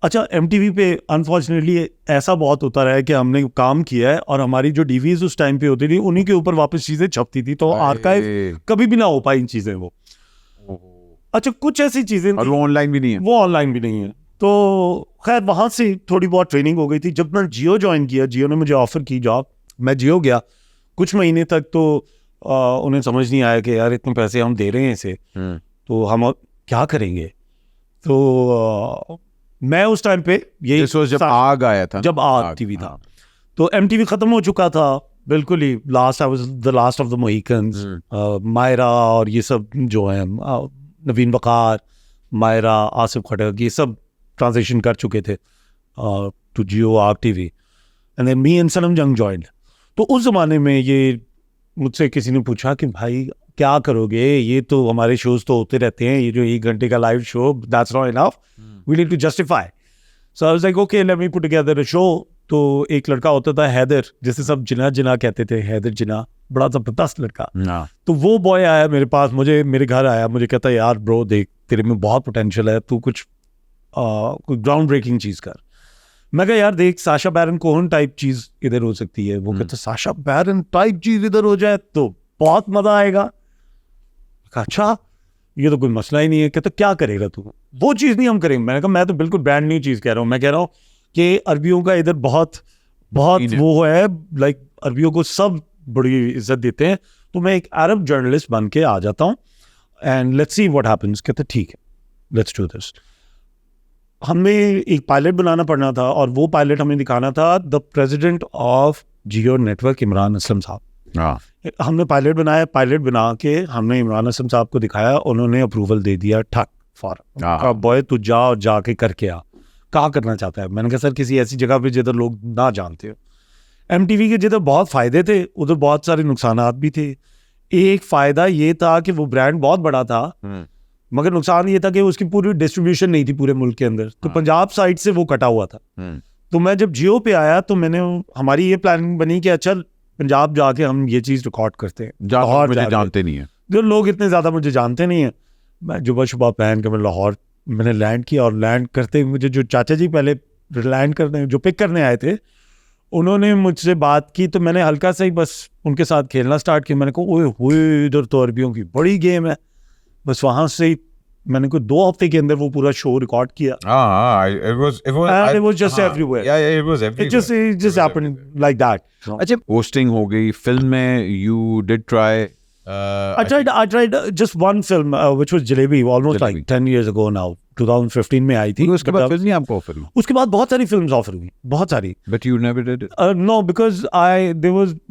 अच्छा MTV पे अनफॉर्चुनेटली ऐसा बहुत होता रहा है कि हमने काम किया है और हमारी जो DVDs उस टाइम पे होती थी उन्हीं के ऊपर वापस चीज़ें छपती थी, तो आर्काइव कभी भी ना हो पाई इन चीज़ें वो। अच्छा कुछ ऐसी चीज़ें और वो ऑनलाइन भी नहीं है। वो ऑनलाइन भी नहीं है। तो खैर वहाँ से थोड़ी बहुत ट्रेनिंग हो गई थी। जब मैं जियो ज्वाइन किया, जियो ने मुझे ऑफर की जॉब, मैं जियो गया कुछ महीने तक। तो उन्हें समझ नहीं आया कि यार इतने पैसे हम दे रहे हैं इसे, तो हम क्या करेंगे। तो मैं उस टाइम पे ये जब आग आया था, जब आग TV था, तो MTV खत्म हो चुका था बिल्कुल ही। I was the last of the Mohicans. Myra और ये सब जो है, नवीन वकार, मायरा, आसिफ खटक, ये सब ट्रांजिशन कर चुके थे to Geo Aag TV, and then me and Sanam Jung joined. तो उस ज़माने में ये मुझसे किसी ने पूछा कि भाई क्या करोगे, ये तो हमारे शोज तो होते रहते हैं, ये जो 1 घंटे का live show, that's not enough, we need to justify. So I was like okay let me put together a show. तो एक लड़का होता था हैदर, जिसे सब जिना जिना कहते थे, हैदर जिना, बड़ा ज़बरदस्त लड़का। तो वो बॉय आया मेरे पास, मेरे घर आया, मुझे कहता है यार ब्रो देख तेरे में बहुत पोटेंशियल है, तू कुछ ग्राउंड ब्रेकिंग चीज़ कर। मैं कहा यार देख साशा बैरन कोहन टाइप चीज़ इधर हो सकती है। वो कहते साशा बैरन टाइप चीज़ इधर हो जाए तो बहुत मज़ा आएगा। अच्छा ये तो कोई मसला ही नहीं है। कहते क्या करेगा तू, वो चीज़ नहीं हम करेंगे। मैंने कहा मैं तो बिल्कुल ब्रांड न्यू चीज़ कह रहा हूँ। मैं कह रहा हूँ कि अरबियों का इधर बहुत वो है, लाइक अरबियों को सब बड़ी इज्जत देते हैं, तो मैं एक अरब जर्नलिस्ट बन के आ जाता हूँ and let's see what happens. कहते ठीक है लेट्स डू दिस। हमें एक पायलट बनाना पड़ना था और वो पायलट हमें दिखाना था the president of Jio network Imran Aslam साहब। हमने पायलट बनाया, पायलट बना के हमने इमरान असलम साहब को दिखाया, उन्होंने अप्रूवल दे दिया, ठक फॉर बॉय तू जा और जाके करके आ, क्या करना चाहता है। मैंने कहा सर किसी ऐसी जगह पे जिधर लोग ना जानते हो। MTV के जिधर बहुत फ़ायदे थे उधर बहुत सारे नुकसानात भी थे। एक फ़ायदा ये था कि वो ब्रांड बहुत बड़ा था, मगर नुकसान ये था कि उसकी पूरी डिस्ट्रीब्यूशन नहीं थी पूरे मुल्क के अंदर। तो पंजाब साइड से वो कटा हुआ था। तो मैं जब जियो पे आया तो हमारी ये प्लानिंग बनी कि अच्छा पंजाब जाके हम ये चीज़ रिकॉर्ड करते हैं। लाहौर मुझे जानते नहीं है, जो लोग इतने ज़्यादा मुझे जानते नहीं है। मैं जुबा शुबा पहन के मैं लाहौर मैंने लैंड किया, और लैंड करते मुझे जो चाचा जी पहले लैंड करने जो पिक करने आए थे उन्होंने मुझसे बात की, तो मैंने हल्का सा ही बस उनके साथ खेलना स्टार्ट किया। मैंने कहा ओए हुए इधर तो अरबियों की बड़ी गेम है। बस वहाँ से ही मैंने कोई 2 हफ्ते के अंदर वो पूरा शो रिकॉर्ड किया। It was just everywhere. Yeah, it was everywhere. It just happened like that. अच्छा पोस्टिंग हो गई फिल्म में, you did try. I tried just one film, which was Jalebi, almost like 10 years ago now. 2015 में आई थी। उसके बाद फिल्म नहीं आपको ऑफर हुई? उसके बाद बहुत सारी फिल्म्स ऑफर हुई, बहुत सारी। But you never did it? No, because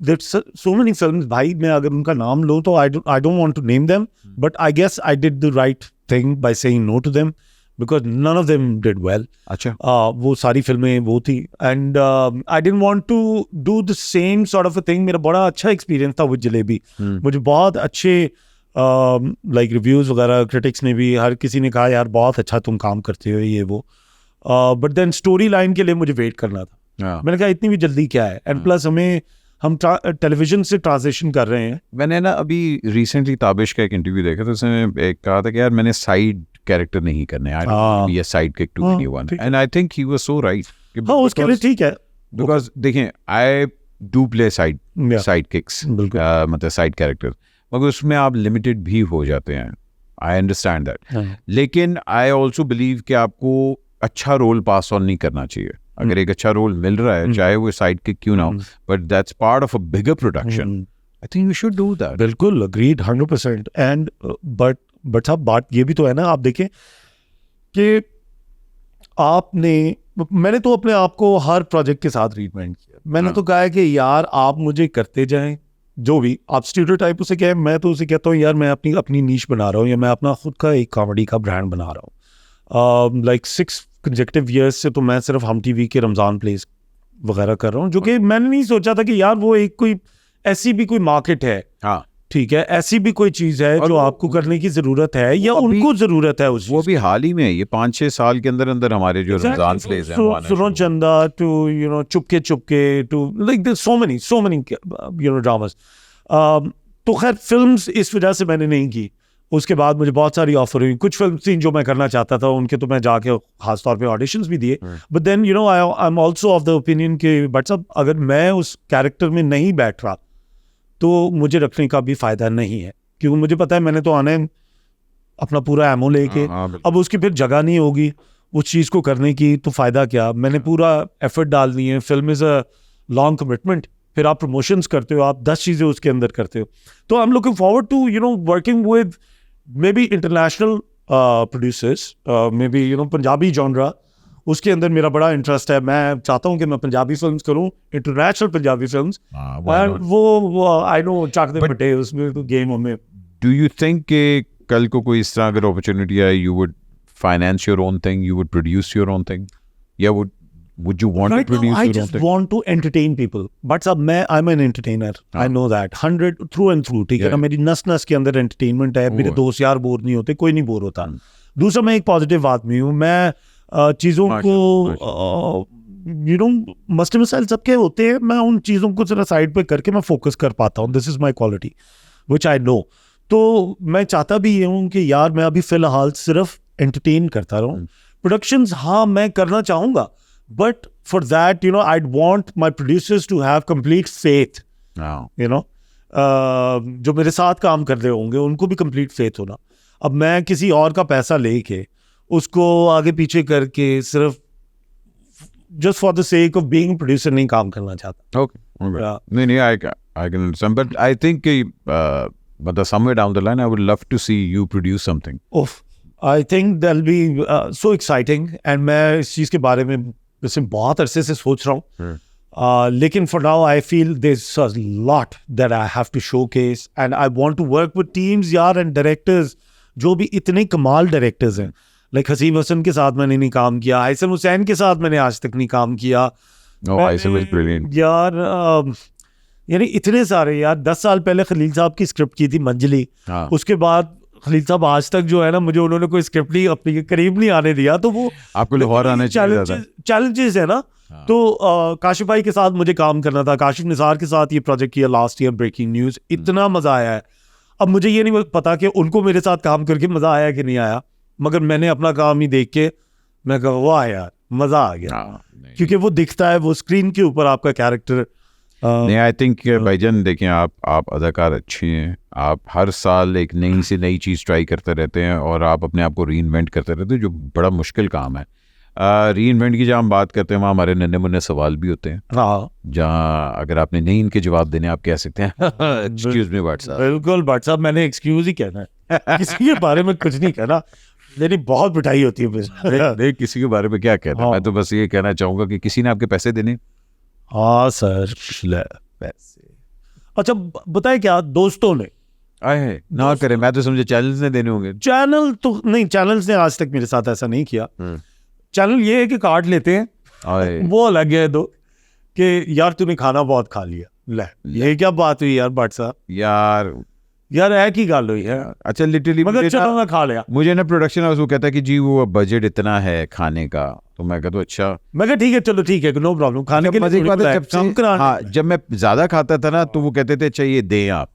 there's so many films. भाई मैं अगर उनका नाम लूँ तो I don't want to name them, but I guess I did the right thing by saying no to them because none of them did well. अच्छा। वो सारी फिल्में वो थी, and I didn't want to do the same sort of a thing. मेरा बड़ा अच्छा एक्सपीरियंस था with जलेबी। मुझे बहुत अच्छे लाइक रिव्यूज़ वगैरह क्रिटिक्स ने भी, हर किसी ने कहा यार बहुत अच्छा तुम काम करते हो ये वो। बट देन स्टोरी लाइन के लिए मुझे वेट करना था। मैंने कहा इतनी भी जल्दी क्या है, एंड प्लस हम टेलीविजन से ट्रांजिशन कर रहे हैं। मैंने ना अभी रिसेंटली ताबिश का एक इंटरव्यू देखा, तो उसने एक कहा था कि यार मैंने साइड कैरेक्टर नहीं करने, ये side kick to anyone, and I think he was so right. हाँ उसके लिए ठीक है, बिकॉज देखें I do play side kicks, मतलब साइड कैरेक्टर, मगर उसमें आप लिमिटेड भी हो जाते हैं। आई अंडरस्टैंड दैट, लेकिन आई ऑल्सो बिलीव कि आपको अच्छा रोल पास ऑन नहीं करना चाहिए। अगर एक अच्छा रोल मिल रहा है, चाहे वो साइड किक क्यों ना हो, but that's part of a bigger production, I think you should do that. बिल्कुल अग्रीड 100%। एंड बट साहब बात ये भी तो है ना, आप देखें कि मैंने तो अपने आप को हर प्रोजेक्ट के साथ रीटमेंट किया। मैंने तो कहा है कि यार आप मुझे करते जाएं, जो भी आप स्टीरियोटाइप उसे कहें, मैं तो उसे कहता हूँ यार मैं अपनी नीश बना रहा हूँ, या मैं अपना खुद का एक कॉमेडी का ब्रांड बना रहा हूँ। लाइक 6 कंसेक्टिव ईयर्स से तो मैं सिर्फ हम टीवी के रमज़ान प्लेस वगैरह कर रहा हूँ, जो कि मैंने नहीं सोचा था कि यार वो एक कोई ऐसी भी कोई मार्केट है। हाँ ठीक है, ऐसी भी कोई चीज है और जो वो- आपको करने की जरूरत है या अभी- उनको जरूरत है उस वो भी हाल ही में, ये 5-6 साल के अंदर अंदर हमारे जो रमजान प्लेज हैं वो आना शुरू सुनो हुए। चंदा to Chupke Chupke to like so many dramas. तो खैर फिल्म्स इस वजह से मैंने नहीं की। उसके बाद मुझे बहुत सारी ऑफर हुई, कुछ फिल्म थी जो मैं करना चाहता था, उनके तो मैं जाके खास तौर पे ऑडिशंस भी दिए। But then I am also of the opinion कि बट साहब अगर मैं उस कैरेक्टर में नहीं बैठ रहा तो मुझे रखने का भी फायदा नहीं है, क्योंकि मुझे पता है मैंने तो आना है अपना पूरा एमओ लेके। हाँ, बिल्कुल। अब उसकी फिर जगह नहीं होगी उस चीज़ को करने की, तो फ़ायदा क्या? मैंने पूरा एफर्ट डाल दी है। Film is a long commitment, फिर आप प्रमोशंस करते हो, आप 10 चीज़ें उसके अंदर करते हो। तो I am looking forward to working with maybe international producers, maybe Punjabi genre, उसके अंदर मेरा बड़ा इंटरेस्ट है। मैं चाहता हूँ कि मैं पंजाबी फिल्म्स करूँ, इंटरनेशनल पंजाबी फिल्म्स। हाँ, why not? वो आई नो चाक दे फटे उसमें तो गेम में। Do you think कि कल को कोई इस तरह अगर अपॉर्चुनिटी आए, you would finance your own thing, you would produce your own thing, या would you want to Right now, produce I your own just thing? want to entertain people. But अब I'm an entertainer. I know that 100 through and through. ठीक है ना, मेरी नस नस के अंदर entertainment है। मेरे दोस्त यार बोर नहीं होते, कोई नहीं बोर होता। दूसरा, मैं एक पॉजिटिव आदमी हूँ। मैं चीज़ों को मसले मसाइल सबके होते हैं, मैं उन चीज़ों को जरा साइड पे करके मैं फोकस कर पाता हूँ। This is my quality which I know. तो मैं चाहता भी ये हूँ कि यार मैं अभी फिलहाल सिर्फ एंटरटेन करता रहूँ। प्रोडक्शंस हाँ मैं करना चाहूँगा, but for that I'd want my producers to have complete faith, हाँ, जो मेरे साथ काम कर रहे होंगे उनको भी कंप्लीट फेथ होना। अब मैं किसी और का पैसा लेके उसको आगे पीछे करके सिर्फ just for the sake of being producer नहीं काम करना चाहता। okay, okay. Yeah. नहीं, I can understand, but I think कि मतलब somewhere down the line I would love to see you produce something. Oof, I think that'll be so exciting, and मैं इस चीज़ के बारे में वैसे बहुत अरसे से सोच रहा हूँ। लेकिन for now I feel there's a lot that I have to showcase, and I want to work with teams यार and directors जो भी इतने कमाल डायरेक्टर्स हैं। लाइक हसीम हसन के साथ मैंने नहीं काम किया, हैसम हुसैन के साथ मैंने आज तक नहीं काम किया। Oh, Haitham is brilliant. यार यानी इतने सारे यार 10 साल पहले खलील साहब की स्क्रिप्ट की थी मंजली, हाँ। उसके बाद खलील साहब आज तक जो है ना, मुझे उन्होंने कोई स्क्रिप्ट नहीं अपने करीब नहीं आने दिया। तो वो आपको लाहौर आना चाहिए था। चैलेंजेस है ना। तो काशिफ भाई के साथ मुझे काम करना था, काशिफ निसार के साथ ये प्रोजेक्ट किया लास्ट ईयर, ब्रेकिंग न्यूज, इतना मजा आया है। अब मुझे ये नहीं पता कि उनको मेरे साथ काम करके मजा आया कि नहीं आया, मगर मैंने अपना काम ही देख के मैं कहा वाह यार मजा आ गया, नहीं, क्योंकि वो दिखता है, वो स्क्रीन के ऊपर आपका कैरेक्टर। नहीं, आई थिंक भाईजान देखें, आप अदाकार अच्छे हैं, आप हर साल एक नई से नई चीज़ ट्राई करते रहते हैं और आप अपने आप को री इन्वेंट करते रहते हैं, जो बड़ा मुश्किल काम है। री इन्वेंट की जहाँ हम बात करते हैं वहाँ हमारे नन्हे मुन्ने सवाल भी होते हैं, हाँ जहाँ अगर आपने नहीं इनके जवाब देने आप कह सकते हैं एक्सक्यूज मी बट साहब। बिल्कुल बट साहब, मैंने एक्सक्यूज ही कहना है, किसी के बारे में कुछ नहीं कहना। मेरी बहुत पिटाई होती है नहीं, किसी के बारे में क्या कहना है, हाँ। मैं तो बस ये कहना चाहूँगा कि किसी ने आपके पैसे देने। हाँ सर, पैसे। अच्छा बताए क्या, दोस्तों ने आए ना करे, मैं तो समझे चैनल्स ने देने होंगे। चैनल तो नहीं, चैनल्स ने आज तक मेरे साथ ऐसा नहीं किया। चैनल ये है कि कार्ड लेते हैं, आए वो अलग है दो कि यार तूने खाना बहुत खा लिया, ले ये क्या बात हुई यार बट साहब, यार है की गल हुई है, अच्छा लिटरली मगर चलो मैं खा लिया। मुझे ना प्रोडक्शन हाउस वो कहता है कि जी वो बजट इतना है खाने का, तो मैं कहता हूँ अच्छा मैं कहा ठीक है, चलो ठीक है, नो प्रॉब्लम, खाने के मजे की बात है। लिए हाँ, जब मैं ज्यादा खाता था ना तो वो कहते थे अच्छा ये दें आप।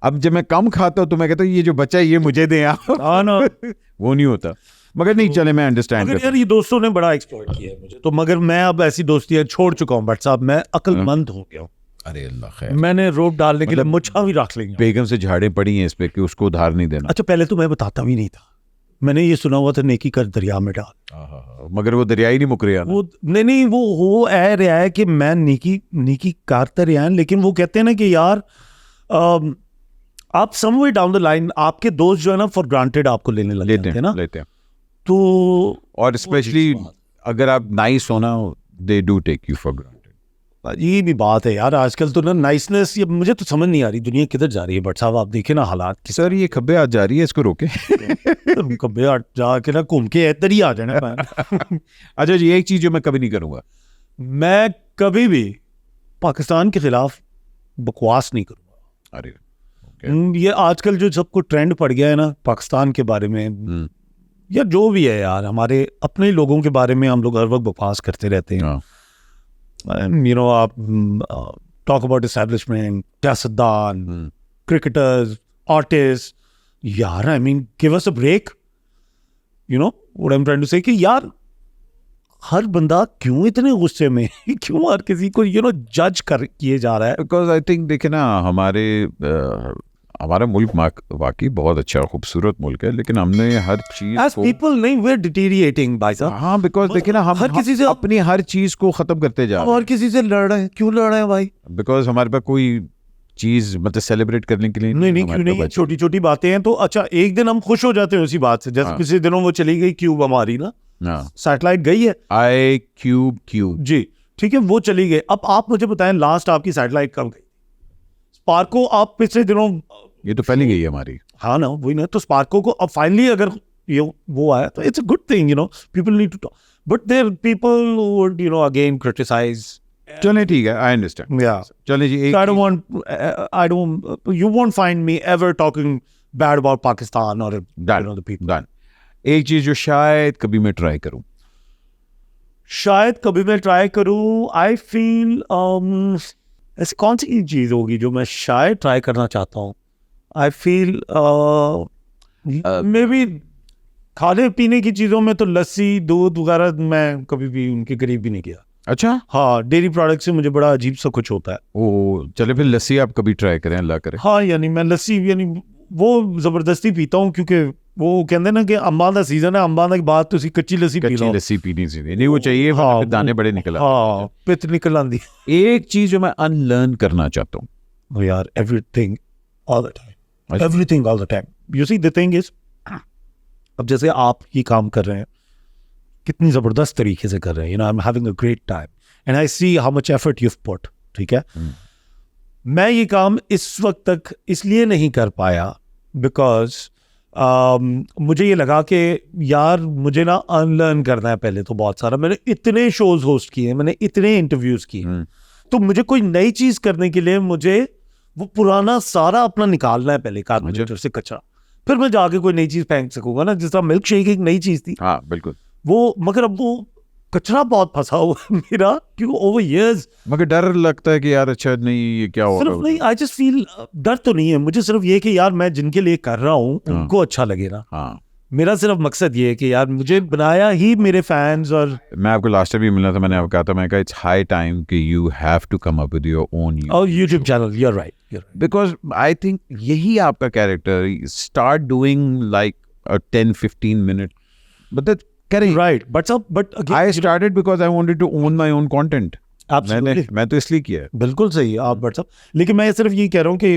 अब जब मैं कम खाता हूँ तो मैं कहता हूँ ये जो बचा है ये मुझे दें आप। हाँ ना, वो नहीं होता, मगर नहीं चले, मैं अंडरस्टैंड मगर यार ये दोस्तों ने बड़ा एक्सप्लॉइट किया है मुझे तो, मगर मैं अब ऐसी दोस्तियां छोड़ चुका हूँ बट साहब, मैं अक्लमंद हो गया हूँ। अरे अल्लाह खैर, मैंने रोप डालने के लिए मतलब मुच्छा भी रख लेंगे। बेगम से झाड़ें पड़ी हैं इस पे कि उसको उधार नहीं देना। अच्छा पहले तो मैं बताता भी नहीं था, मैंने ये सुना हुआ था नेकी कर दरिया में डाल, मगर वो दरिया ही नहीं मुक रहा। वो नहीं वो ऐ रहा है कि मैं नेकी करता रहा है, लेकिन वो कहते हैं ना कि यार आप समवेयर डाउन द लाइन आपके दोस्त जो है ना फॉर ग्रांटेड आपको लेने लग जाते हैं ना, लेते हैं। तो और स्पेशली अगर आप नाइस हो ना, they do take you for granted. ये भी बात है यार, आजकल तो ना नाइसनेस, ये मुझे तो समझ नहीं आ रही दुनिया किधर जा रही है बट साहब, आप देखे ना हालात कि सर ये खब्बे आज जा रही है, इसको रोके। कभी जाके ना घूम के इधर ही आ जाना मैं। अच्छा जी, एक चीज जो मैं कभी नहीं करूंगा, मैं कभी भी पाकिस्तान के खिलाफ बकवास नहीं करूंगा। अरे ये आजकल जो सबको ट्रेंड पड़ गया है ना पाकिस्तान के बारे में, या जो भी है यार, हमारे अपने लोगों के बारे में हम लोग हर वक्त बकवास करते रहते हैं. You know, आप talk about establishment, सियासतदान, cricketers, artists. यार, I mean, give us a break. You know what I'm trying to say? कि यार हर बंदा क्यों इतने गुस्से में क्यों हर किसी को जज कर किए जा रहा है? बिकॉज आई थिंक देखे ना, हमारा मुल्क वाकई बहुत अच्छा खूबसूरत मुल्क है, लेकिन हमने हर चीज As people नहीं, we're deteriorating भाई साहब. हाँ, बिकॉज देखे ना, हम हर किसी से अपनी हर चीज को खत्म करते जा रहे और किसी से लड़ रहे हैं. क्यों लड़ रहे हैं भाई? बिकॉज हमारे पास कोई चीज मतलब सेलिब्रेट करने के लिए नहीं क्यों नहीं, छोटी छोटी बातें हैं तो अच्छा, एक दिन हम खुश हो जाते हैं उसी बात से. जैसे पिछले दिनों वो चली गई क्यूब हमारी ना, सैटेलाइट गई है iCube जी, ठीक है, वो चली गई. अब आप मुझे बताएं लास्ट आपकी सैटेलाइट कब गई? स्पार्को आप पिछले दिनों, ये तो पहले गई है हमारी. हाँ ना, वही ना. तो स्पार्को को अब फाइनली अगर ये वो आया तो it's a good thing, people need to talk. But there people would again criticise. चलिए ठीक है, आई अंडरस्टैंड. Yeah. चलिए जी, I don't, you won't find me ever talking bad about Pakistan or the people. Done. एक चीज जो शायद कभी मैं ट्राई करूं, आई फील ऐसी कौन सी चीज होगी जो मैं शायद ट्राई करना चाहता हूँ? आई फील मे बी खाने पीने की चीजों में तो लस्सी, दूध वगैरह मैं कभी भी उनके करीब भी नहीं गया. अच्छा, हाँ, डेयरी प्रोडक्ट से मुझे बड़ा अजीब सा कुछ होता है. ओ चले फिर लस्सी आप कभी ट्राई करें, अल्लाह करे. हाँ, यानी मैं लस्सी वो जबरदस्ती पीता हूँ, क्योंकि वो कहते ना कि अम्बा का सीजन है, अम्बा के बाद तुसी कच्ची लस्सी पी लो. कच्ची लस्सी पीनी चाहिए, नहीं वो चाहिए. हाँ, दाने बड़े निकल आते. हाँ, पित निकल आंदी. एक चीज जो मैं अनलर्न करना चाहता हूँ यार, everything all the time, everything all the time. You see the thing is, अब जैसे आप ये काम कर रहे हैं, कितनी जबरदस्त तरीके से कर रहे हैं. I am having a great time and I see how much effort you put. ठीक है, मैं ये काम इस वक्त तक इसलिए नहीं कर पाया बिकॉज मुझे ये लगा कि यार मुझे ना अनलर्न करना है पहले तो बहुत सारा. मैंने इतने शोज होस्ट किए, मैंने इतने इंटरव्यूज किए, तो मुझे कोई नई चीज करने के लिए मुझे वो पुराना सारा अपना निकालना है पहले, कार्बोरेटर से कचरा, फिर मैं जाके कोई नई चीज फेंक सकूंगा ना. जिस तरह मिल्क शेक एक नई चीज थी. हाँ बिल्कुल. वो मगर अब वो कचरा बहुत फंसा हुआ है मेरा, क्योंकि ओवर इयर्स. मगर डर लगता है कि यार अच्छा नहीं ये क्या होगा. सिर्फ नहीं, आई जस्ट फील, डर तो नहीं है मुझे, सिर्फ ये कि यार मैं जिनके लिए कर रहा हूँ उनको अच्छा लगे ना. हाँ, मेरा सिर्फ मकसद ये है कि यार मुझे बनाया ही मेरे फैंस. और मैं आपको लास्ट टाइम भी मिला था, मैंने आपको कहा था, मैं कहा इट्स हाई टाइम कि you have to come up with your own YouTube channel. You are right, because I think यही आपका character. Start doing like a 10-15 minute, but करें. Right, but I started because I wanted to own my own content. मैं तो इसलिए किया है. बिल्कुल सही है आप बट लेकिन मैं सिर्फ ये कह रहा हूँ कि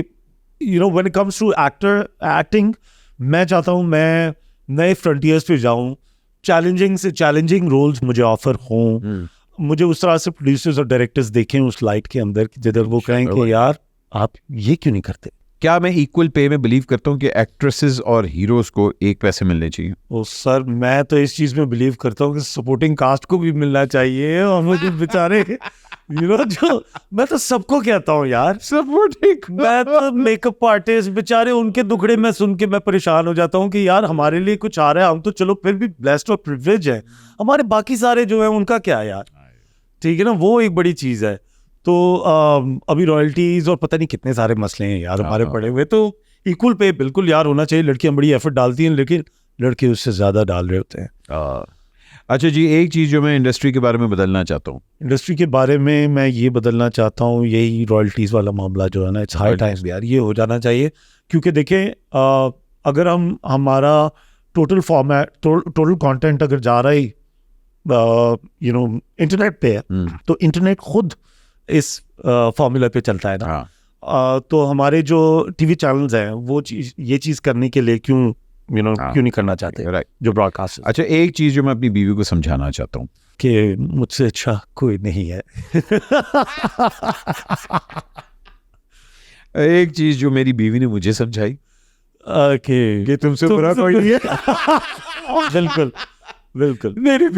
when it comes to acting, मैं चाहता हूँ मैं नए फ्रंटियर्स पे जाऊँ, चैलेंजिंग से चैलेंजिंग रोल्स मुझे ऑफर हों. मुझे उस तरह से प्रोड्यूसर्स और डायरेक्टर्स देखें उस लाइट के अंदर जिधर वो कहें कि यार आप ये क्यों नहीं करते. क्या मैं इक्वल पे में बिलीव करता हूँ कि एक्ट्रेसेस और हीरोज को एक पैसे मिलने चाहिए? ओ सर, मैं तो इस चीज में बिलीव करता हूँ कि सपोर्टिंग कास्ट को भी मिलना चाहिए. और मुझे बेचारे जो मैं तो सबको कहता हूँ यार, सपोर्टिंग, मैं तो मेकअप आर्टिस्ट बेचारे, उनके दुखड़े में सुन के मैं परेशान हो जाता हूँ कि यार हमारे लिए कुछ आ रहा है, हम तो चलो फिर भी ब्लेस्ड और प्रिविलेज है. हमारे बाकी सारे जो है उनका क्या है यार. ठीक है ना, वो एक बड़ी चीज है. तो अभी रॉयल्टीज और पता नहीं कितने सारे मसले हैं यार हमारे पड़े हुए. तो इक्वल पे बिल्कुल यार होना चाहिए. लड़कियां बड़ी एफर्ट डालती हैं, लेकिन लड़के उससे ज्यादा डाल रहे होते हैं. अच्छा जी, एक चीज जो मैं इंडस्ट्री के बारे में बदलना चाहता हूँ. इंडस्ट्री के बारे में मैं ये बदलना चाहता हूँ, यही रॉयल्टीज वाला मामला जो है ना, इट्स हाई टाइम यार ये हो जाना चाहिए. क्योंकि देखें, अगर हमारा टोटल फॉर्मेट, टोटल कंटेंट अगर जा रहा है इंटरनेट पे है, तो इंटरनेट खुद इस फॉर्मूला पे चलता है ना. तो हमारे जो टीवी चैनल्स हैं वो ये चीज करने के लिए क्यों क्यों नहीं करना चाहते, राइट, जो ब्रॉडकास्ट. अच्छा, एक चीज जो मैं अपनी बीवी को समझाना चाहता हूँ कि मुझसे अच्छा कोई नहीं है. एक चीज जो मेरी बीवी ने मुझे समझाई कि तुमसे बुरा कोई नहीं है. बिल्कुल बिल्कुल. मेरी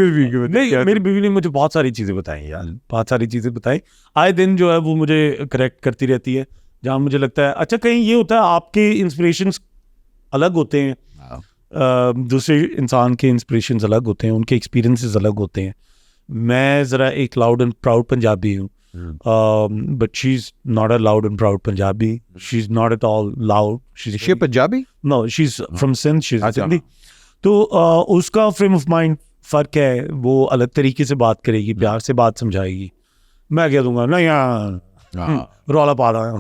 बीवी ने मुझे बहुत सारी चीजें बताई यार, बहुत सारी चीजें बताई. आए दिन जो है वो मुझे करेक्ट करती रहती है. जहाँ मुझे लगता है अच्छा कहीं ये होता है आपके इंस्पिरेशंस अलग होते हैं, दूसरे इंसान के इंस्पिरेशंस अलग होते हैं, उनके एक्सपीरियंसेस अलग होते हैं. मैं ज़रा एक लाउड एंड प्राउड पंजाबी हूँ, but she is not a loud and proud Punjabi. She is not at all loud. She Punjabi? No, she is from Sindh, she is अच्छा. सिंधी. तो उसका फ्रेम ऑफ माइंड फ़र्क है, वो अलग तरीके से बात करेगी, प्यार से बात समझाएगी. मैं कह दूंगा नहीं यार रौला पा रहा है.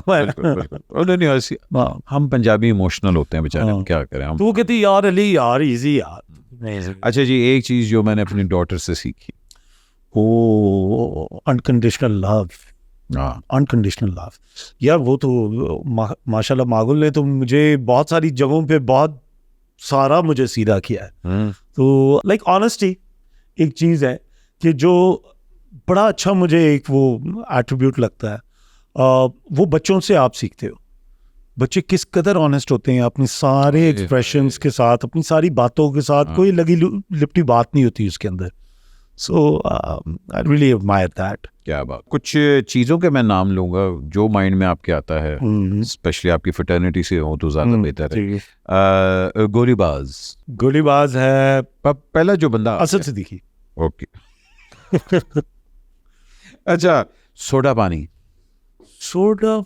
हम पंजाबी इमोशनल होते हैं बेचारे, हम क्या करें हम. तो वो कहती यार अली यार इजी यार. अच्छा जी, एक चीज जो मैंने अपनी डॉटर से सीखी, ओ अनकंडीशनल लव. अनकंडीशनल लव यार, वो तो माशाल्लाह मागुल ने तो मुझे बहुत सारी जगहों पे बहुत सारा मुझे सीधा किया है. तो लाइक ऑनेस्टी एक चीज़ है कि जो बड़ा अच्छा मुझे एक वो एट्रीब्यूट लगता है. वो बच्चों से आप सीखते हो. बच्चे किस कदर ऑनेस्ट होते हैं अपनी सारे एक्सप्रेशंस के साथ, अपनी सारी बातों के साथ, कोई लगी लिपटी बात नहीं होती उसके अंदर. सो आई रियली एडमायर दैट. क्या बात. कुछ चीज़ों के मैं नाम लूंगा जो माइंड में आपके आता है, स्पेशली आपकी फ्रेटर्निटी से हो तो ज़्यादा बेहतर है. गोलीबाज. गोलीबाज है पहला जो बंदा असद सिद्दीकी. ओके. अच्छा, सोडा पानी. सोडा,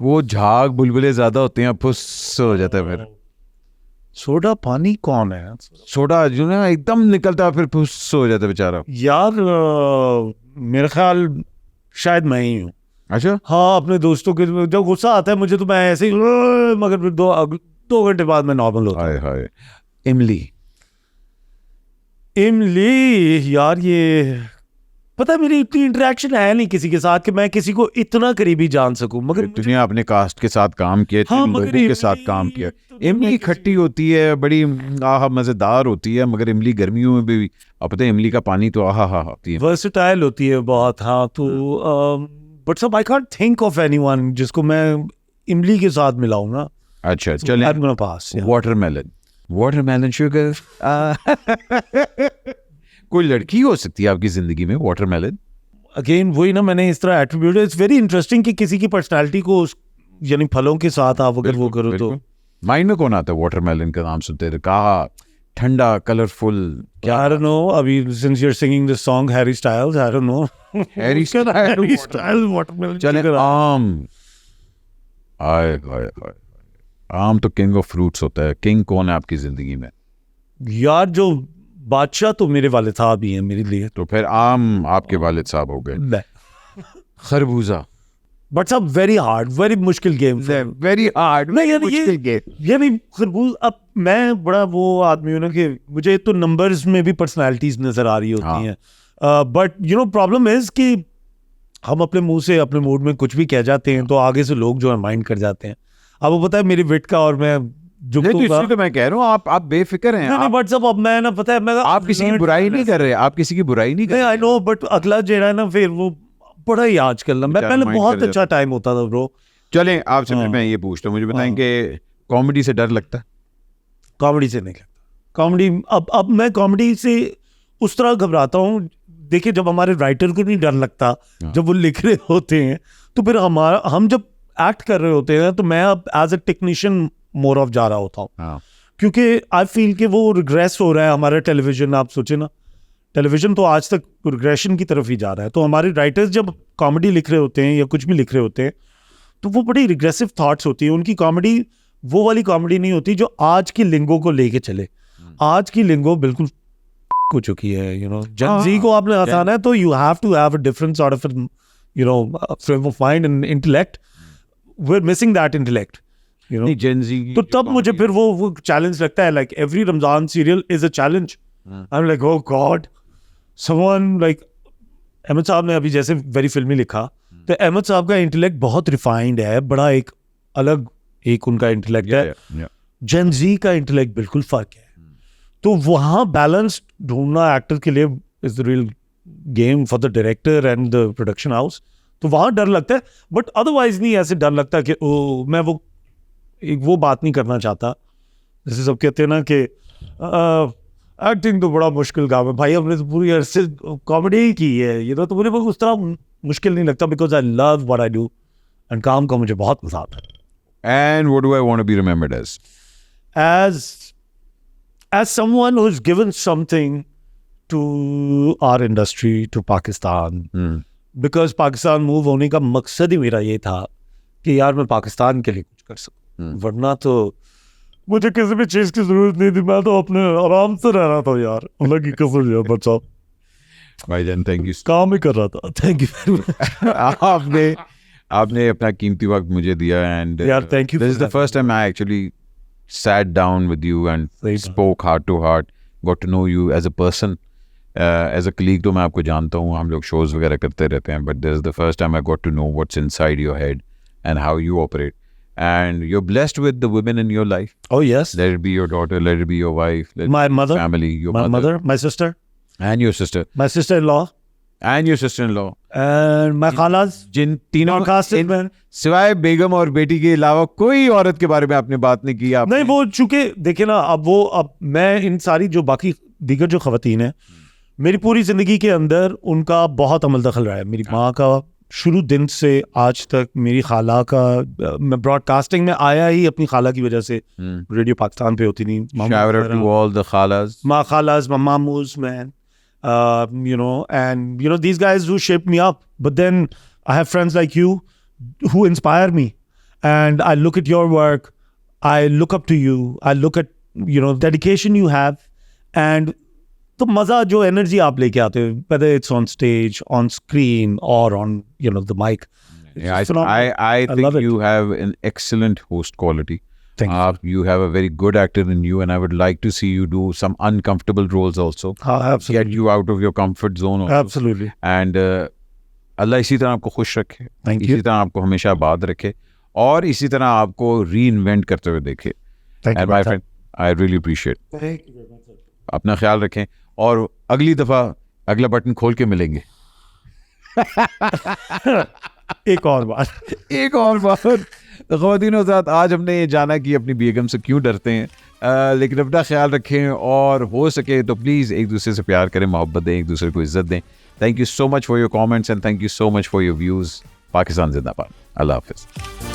वो झाग बुलबुले ज्यादा होते हैं, फुस हो जाता है फिर. सोडा पानी कौन है? सोडा जो ना एकदम निकलता है फिर फुस हो जाता है बेचारा. यार मेरा ख्याल शायद मैं ही हूँ. अच्छा. हाँ, अपने दोस्तों के जब गुस्सा आता है मुझे तो मैं ऐसे ही, मगर फिर 2 घंटे बाद मैं नॉर्मल होता हूँ. हाय. इमली. इमली यार, ये पता है मेरी इतनी इंटरेक्शन है नहीं किसी के साथ कि मैं किसी को इतना करीबी जान सकूं. मगर दुनिया अपने कास्ट के साथ काम किया, हाँ, लोगों के साथ काम किया. इमली खट्टी होती है, बड़ी आहा मजेदार होती है, मगर इमली गर्मियों में भी अब पता है इमली का पानी तो आहा होती है, वर्सेटाइल होती है बहुत. हाँ, तो बट सब I can't think of anyone जिसको मैं इमली के साथ मिलाऊंगा. अच्छा चलें. I'm gonna pass, yeah. Watermelon sugar. कोई लड़की हो सकती है आपकी जिंदगी में वाटरमेलन. अगेन वही ना, मैंने इस तरह एट्रीब्यूट, इट्स वेरी इंटरेस्टिंग कि किसी की पर्सनालिटी को यानी फलों के साथ आप अगर वो करो तो माइंड में कौन आता है वाटरमेलन का नाम सुनते थे? कहा ठंडा कलरफुल. क्या आई डोंट नो. अभी since you are singing this song Harry Styles, I don't know. Harry Style watermelon. चले आम. आए आम तो किंग ऑफ फ्रूट्स होता है. किंग कौन है आपकी जिंदगी में? यार जो बादशाह तो मेरे वालिद साहब ही हैं मेरे लिए. तो फिर आम आपके वालिद साहब हो गए. खरबूजा. बट सब वेरी हार्ड, वेरी मुश्किल गेम. Very hard. यानी खरबूज. अब मैं बड़ा वो आदमी हूँ ना कि मुझे तो नंबर्स में भी पर्सनालिटीज नजर आ रही होती हैं. But you know problem is कि हम अपने मुंह से अपने मूड में कुछ भी कह जाते हैं तो आगे से लोग जो है माइंड कर जाते हैं. अब वो पता है मेरी विट का, और मैं तो मैं कह रहा हूँ आप बेफिक्र हैं. नहीं, बट सब अब मैं ना पता है मैं आप किसी की बुराई नहीं कर रहे. आप किसी की बुराई नहीं कर रहे. आई नो, बट अगला जो है ना फिर वो बड़ा ही आजकल ना, मैं पहले बहुत अच्छा टाइम होता था ब्रो. चलें आपसे मैं ये पूछता हूँ, मुझे बताएंगे कॉमेडी से डर लगता है? कॉमेडी से नहीं लगता. कॉमेडी अब मैं कॉमेडी से उस तरह घबराता हूँ. देखिए, जब हमारे राइटर को नहीं डर लगता जब वो लिख रहे होते हैं, तो फिर हम जब एक्ट कर रहे होते हैं तो मैं अब as a technician more of जा रहा होता हूँ. क्योंकि आई फील कि वो रिग्रेस हो रहा है हमारा टेलीविजन. आप सोचे ना, टेलीविजन तो आज तक रिग्रेशन की तरफ ही जा रहा है. तो हमारे राइटर्स जब कॉमेडी लिख रहे होते हैं या कुछ भी लिख रहे होते हैं तो वो बड़ी रिग्रेसिव थॉट्स होती है. उनकी कॉमेडी वो वाली कॉमेडी नहीं होती जो आज की लिंगो को लेके चले. आज की लिंगो बिल्कुल हो चुकी है. यू नो, जन जी को आपने हंसाना है तो you have to have a different sort of you know frame of mind and intellect. We are missing that intellect. You know? तो तब मुझे फिर वो चैलेंज लगता है. Like every Ramzan serial is a challenge. I am like oh God, someone like Ahmed साहब ने अभी जैसे वेरी फिल्मी लिखा, तो अहमद साहब का इंटेलेक्ट बहुत रिफाइंड है, बड़ा एक अलग एक उनका इंटेलेक्ट है. जेन जी का इंटेलेक्ट बिल्कुल फर्क है. तो वहाँ बैलेंस ढूंढना एक्टर के लिए is the real game for the director and the production house. तो वहाँ डर लगता है, बट अदरवाइज नहीं ऐसे डर लगता कि ओ मैं वो बात नहीं करना चाहता. जैसे सब कहते हैं ना कि एक्टिंग तो बड़ा मुश्किल काम है भाई, हमने तो पूरी कॉमेडी ही की है, ये तो मुझे उस तरह मुश्किल नहीं लगता because I love what I do and काम का मुझे बहुत मजा आता है। And what do I want to be remembered as? As someone who's given something to our industry, to Pakistan, because Pakistan move होने का मकसद ही मेरा ये था कि यार मैं पाकिस्तान के लिए कुछ कर सकूं, वरना तो मुझे किसी भी चीज की जरूरत नहीं थी, मैं तो अपने आराम से रह रहा था यार, अलग ही कसम यार बच्चा, भाईजान थैंक यू। काम ही कर रहा था। Thank you very much. आपने अपना कीमती वक्त मुझे दिया एंड यार thank you. this is the first time I actually sat down with you and सही बात। spoke heart to heart, got to know you as a person, as a colleague तो मैं आपको जानता हूँ, हम लोग shows वगैरह करते रहते हैं, but this is the first time I got to know what's inside your head and how you operate, and you're blessed with the women in your life. Oh yes. Let it be your daughter, let it be your wife, let it My be mother. your family, your My mother, my sister, and your sister my sister-in-law, and your sister-in-law, and my khalas. जिन तीनों Casted man. सिवाय बेगम और बेटी के अलावा कोई औरत के बारे में आपने बात नहीं की। आपने नहीं, वो चूंकि देखिए ना, अब मैं इन सारी जो बाकी दीगर जो खवातीन हैं, मेरी पूरी जिंदगी के अंदर उनका बहुत अमल दखल रहा है। मेरी माँ का शुरू दिन से आज तक, मेरी खाला का, मैं ब्रॉडकास्टिंग में आया ही अपनी खाला की वजह से, रेडियो पाकिस्तान पे होती नहीं। Shout out to all the khalas. My khalas, my mamus, man. And these guys who shaped me up. But then I have friends like you who inspire me. And I look at your work. I look up to you. I look at, dedication you have. And तो मजा जो एनर्जी आप लेके आते हो, whether it's on stage, on screen, or on the mic. Yeah, I think love it. you have an excellent host quality. Thank you. You have a very good actor in you, and I would like to see you do some uncomfortable roles also. Absolutely. Get you out of your comfort zone also. Absolutely. And अल्लाह इसी तरह आपको खुश रखे, Thank इसी you. तरह आपको हमेशा आबाद रखे और इसी तरह आपको रीइन्वेंट करते हुए देखे। Thank you. And my friend, I really appreciate. Thank you very much, sir. अपना ख्याल रखें और अगली दफा अगला बटन खोल के मिलेंगे। एक और बात। तो ख़वातीन और हज़रात, आज हमने ये जाना कि अपनी बेगम से क्यों डरते हैं, लेकिन अपना ख्याल रखें और हो सके तो प्लीज़ एक दूसरे से प्यार करें, मोहब्बत दें, एक दूसरे को इज्जत दें। Thank you so much for your comments and thank you so much for your views. Pakistan जिंदाबाद। अल्लाह हाफ़िज़।